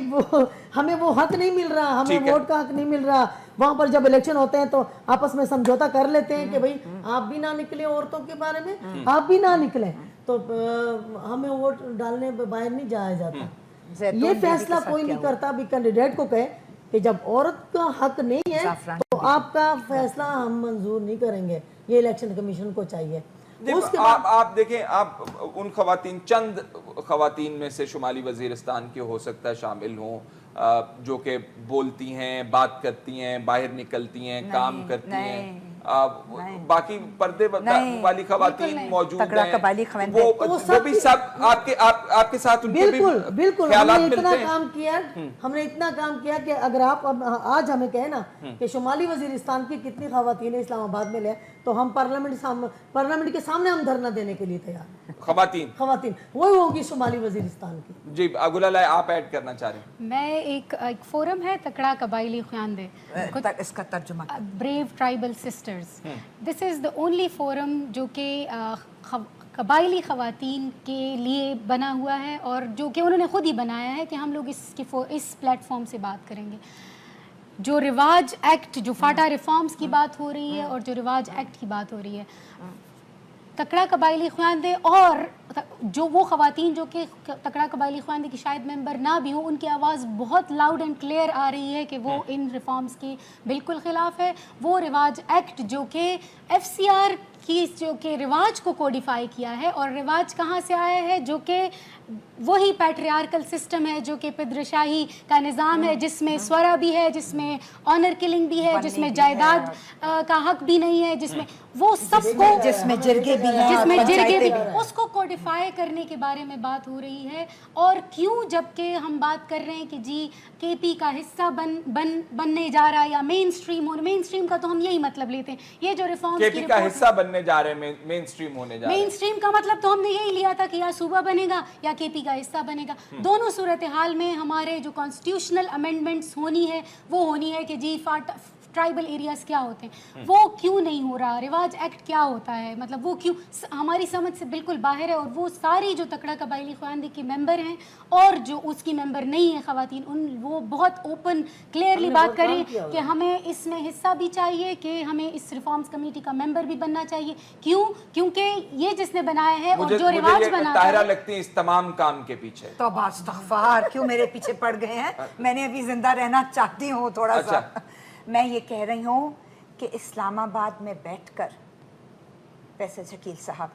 हमें वो हक नहीं मिल रहा, हमें वोट का हक नहीं मिल रहा, वहां पर जब इलेक्शन होते हैं तो आपस में समझौता कर लेते हैं कि भाई आप भी ना निकले औरतों के बारे में, आप भी ना निकले, तो हमें वोट डालने बाहर नहीं जाया जाता। ये फैसला कोई नहीं करता, भी कैंडिडेट को कहे कि जब औरत का हक नहीं है तो आपका फैसला हम मंजूर नहीं करेंगे, ये इलेक्शन कमीशन को चाहिए। आप देखें, आप उन खवातीन, चंद खवातीन में से शुमाली वजीरिस्तान के हो सकता है शामिल हों जो कि बोलती हैं, बात करती हैं, बाहर निकलती हैं, काम करती हैं, बाकी पर्दे वाली खवातीन मौजूद हैं, वो भी सब आपके साथ उनके भी बिल्कुल हमने इतना काम किया, हमने इतना काम किया कि अगर आप आज हमें कहे ना कि शुमाली वजीरिस्तान की कितनी खवातीन इस्लामाबाद में ले, तो हम पार्लियामेंट के सामने हम धरना देने के लिए तैयार। खवातीन वही होगी शुमाली वजीरिस्तान की। जी गुलाल, आप ऐड करना चाह रहे हैं? मैं एक फोरम है तकड़ा कबायली ख्यानदे, इसका तर्जुमा brave tribal sisters, this is the only forum जो कि कबायली ख़वातीन के लिए बना हुआ है और जो कि उन्होंने खुद ही बनाया है कि हम लोग इस प्लेटफॉर्म से बात करेंगे। जो रिवाज एक्ट, जो फाटा रिफॉर्म्स की बात हो रही है और जो रिवाज एक्ट की बात हो रही है, तकड़ा कबायली ख्यानदे और जो वो ख़वातीन जो कि तकड़ा कबायली ख्यानदे की शायद मेंबर ना भी हो, उनकी आवाज़ बहुत लाउड एंड क्लियर आ रही है कि वो इन रिफॉर्म्स के बिल्कुल ख़िलाफ़ है। वो रिवाज एक्ट जो कि FCR की जो कि रिवाज को कोडिफाई किया है, और रिवाज कहाँ से आया है, जो कि वही पैट्रियार्कल सिस्टम है, जो कि पिद्रशाही का निज़ाम है, जिसमें स्वरा भी है, जिसमें ऑनर किलिंग भी है, जिसमें जायदाद का हक भी नहीं है, जिसमें वो सबको, जिसमें जिरगे भी हैं, जिसमें जिरगे भी, उसको कोडिफाई करने के बारे में बात हो रही है। और क्यों, जबकि हम बात कर रहे हैं कि जी KP का हिस्सा बनने जा रहा है या मेन स्ट्रीम का, तो हम यही मतलब लेते हैं, ये जो रिफॉर्म्स KP का हिस्सा बनने जा रहे हैं, मेन स्ट्रीम होने जा रहे हैं, मेन स्ट्रीम का मतलब तो हमने यही लिया था कि या सूबा बनेगा या KP का हिस्सा बनेगा। दोनों सूरत हाल में हमारे जो कॉन्स्टिट्यूशनल अमेंडमेंट्स होनी है वो होनी है कि जी ट्राइबल एरियाज क्या होते हैं, वो क्यों नहीं हो रहा, रिवाज एक्ट क्या होता है, मतलब वो क्यों हमारी समझ से बिल्कुल बाहर है। और वो सारी जो तकड़ा कबायली ख्यानदे की मेंबर हैं और जो उसकी मेंबर नहीं है ख़वातीन, वो बहुत ओपन क्लियरली बात करें कि हमें इसमें हिस्सा भी चाहिए, कि हमें इस रिफॉर्म्स कमेटी का मेंबर भी बनना चाहिए। क्यों? क्योंकि ये जिसने बनाया है और जो रिवाज बनाता है, लगती है इस तमाम काम के पीछे तो इस्तग़फ़ार क्यों मेरे पीछे पड़ गए हैं, मैंने अभी जिंदा रहना चाहती हूँ थोड़ा सा। मैं ये कह रही हूँ कि इस्लामाबाद में बैठकर फैसल शकील साहब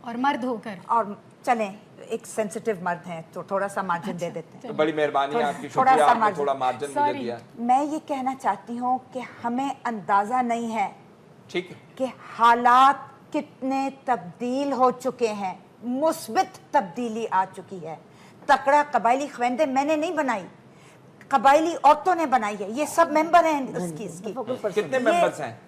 और मर्द होकर, और चलें एक सेंसिटिव मर्द हैं तो थोड़ा सा मार्जिन दे देते हैं, तो बड़ी मेहरबानी है आपकी, शुक्रिया, आपने थोड़ा मार्जिन मुझे दिया। मैं ये कहना चाहती हूँ कि हमें अंदाजा नहीं है, ठीक है, कि हालात कितने तब्दील हो चुके हैं, मुस्बित तब्दीली आ चुकी है। तकड़ा कबायली ख्यानदे मैंने नहीं बनाई, कबायली औरतों ने बनाई है, ये सब मेंबर हैं इसकी। कितने मेंबर्स हैं?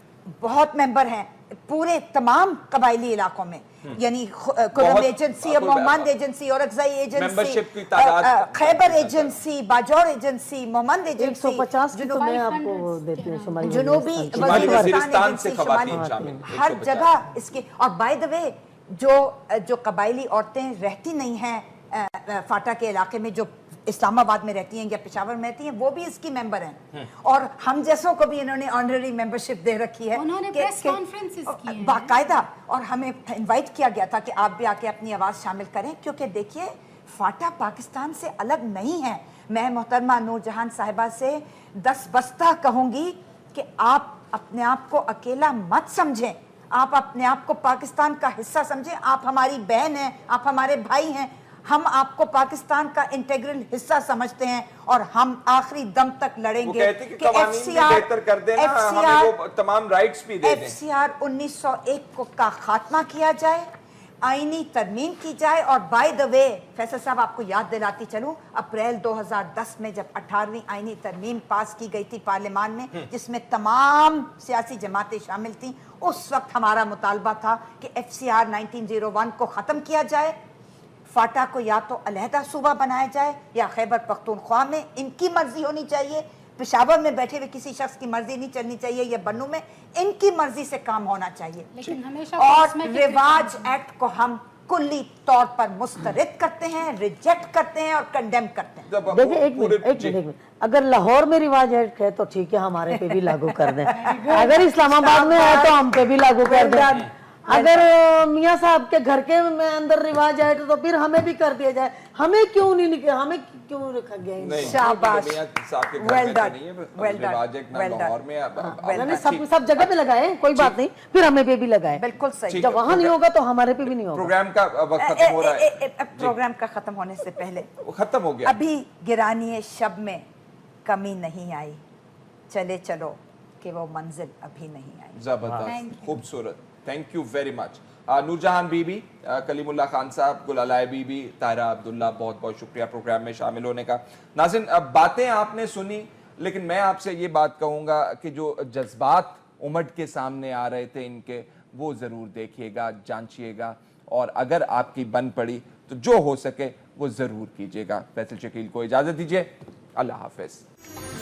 बहुत मेंबर हैं, पूरे तमाम कबायली इलाकों में, यानी कुरम एजेंसी और मोहम्मद एजेंसी और अक्साई agency, Khyber agency, Bajaur agency, Mohammad agency, 150 की तो मैं आपको देती हूँ जुनूबी वजीरिस्तान एजेंसी, शुमाली, हर जगह इसके। और बाय द वे जो कबायली औरतें रहती नहीं हैं फाटा के इलाके में, जो इस्लामाबाद में रहती हैं या पेशावर में रहती हैं, वो भी इसकी मेंबर हैं। और हम जैसों को भी इन्होंने ऑनररी मेंबरशिप दे रखी है, उन्होंने प्रेस कॉन्फ्रेंसेस की हैं बाकायदा। और हमें इनवाइट किया गया था कि आप भी आके अपनी आवाज़ शामिल करें, क्योंकि देखिए फाटा पाकिस्तान से अलग नहीं है। मैं मोहतरमा नूरजहान साहिबा से 10 बस्ता कहूँगी कि आप अपने आप को अकेला मत समझें, आप अपने आप को पाकिस्तान का हिस्सा समझें। आप हमारी बहन हैं, आप हमारे भाई हैं, हम आपको पाकिस्तान का इंटीग्रल हिस्सा समझते हैं और हम आखिरी दम तक लड़ेंगे कि बेहतर कर देना, हमें वो तमाम राइट्स भी दे दें। FCR 1901 का खात्मा किया जाए, आईनी तरमीम की जाए। और बाय द वे फैसल साहब, आपको याद दिलाती चलूं, अप्रैल 2010 में जब 18वीं आईनी तरमीम पास की गई थी पार्लियामान में, जिसमें तमाम सियासी जमातें शामिल थीं, उस वक्त हमारा मुतालबा था कि FCR 1901 को ख़त्म किया जाए, फाटा को या तो अलहदा सूबा बनाया जाए या खैबर पख्तूनख्वा में इनकी मर्जी होनी चाहिए, पेशावर में बैठे हुए किसी शख्स की मर्जी नहीं चलनी चाहिए, या बन्नू में इनकी मर्जी से काम होना चाहिए। लेकिन हमेशा और रिवाज एक्ट को हम कुल्ली तौर पर मुस्तरद करते हैं, रिजेक्ट करते हैं और कंडेम करते हैं। देखिए एक मिनट, अगर लाहौर में रिवाज एक्ट है तो ठीक है, हमारे पे भी लागू कर दें। अगर इस्लामाबाद में है तो हम पे भी लागू कर दें। अगर मियाँ साहब के घर के में अंदर रिवाज है तो फिर हमें भी कर दिया जाए। हमें क्यों नहीं लिखे, हमें क्यों रखा गया? शाबाश, वेल डन, मैंने सब जगह पे लगाए, कोई बात नहीं, फिर हमें पे भी लगाए। बिल्कुल सही। जब वहाँ नहीं होगा तो हमारे पे भी नहीं होगा। प्रोग्राम का वक्त खत्म हो रहा है। प्रोग्राम का खत्म होने से पहले खत्म हो गया। अभी गिरानी शब में कमी नहीं आई, चले चलो कि वो मंजिल अभी नहीं आई। जबरदस्त, खूबसूरत, thank you very much. Noorjahan Bibi, Kalimullah Khan Sahab, Gulalai बीबी, ताहिरा अब्दुल्ला, बहुत बहुत शुक्रिया प्रोग्राम में शामिल होने का। नाज़रीन, बातें आपने सुनी, लेकिन मैं आपसे ये बात कहूँगा कि जो जज्बात उमड़ के सामने आ रहे थे इनके, वो ज़रूर देखिएगा, जांचिएगा, और अगर आपकी बन पड़ी तो जो हो सके वो ज़रूर कीजिएगा। फैसल शकील को इजाज़त दीजिए, अल्लाह हाफ़िज़।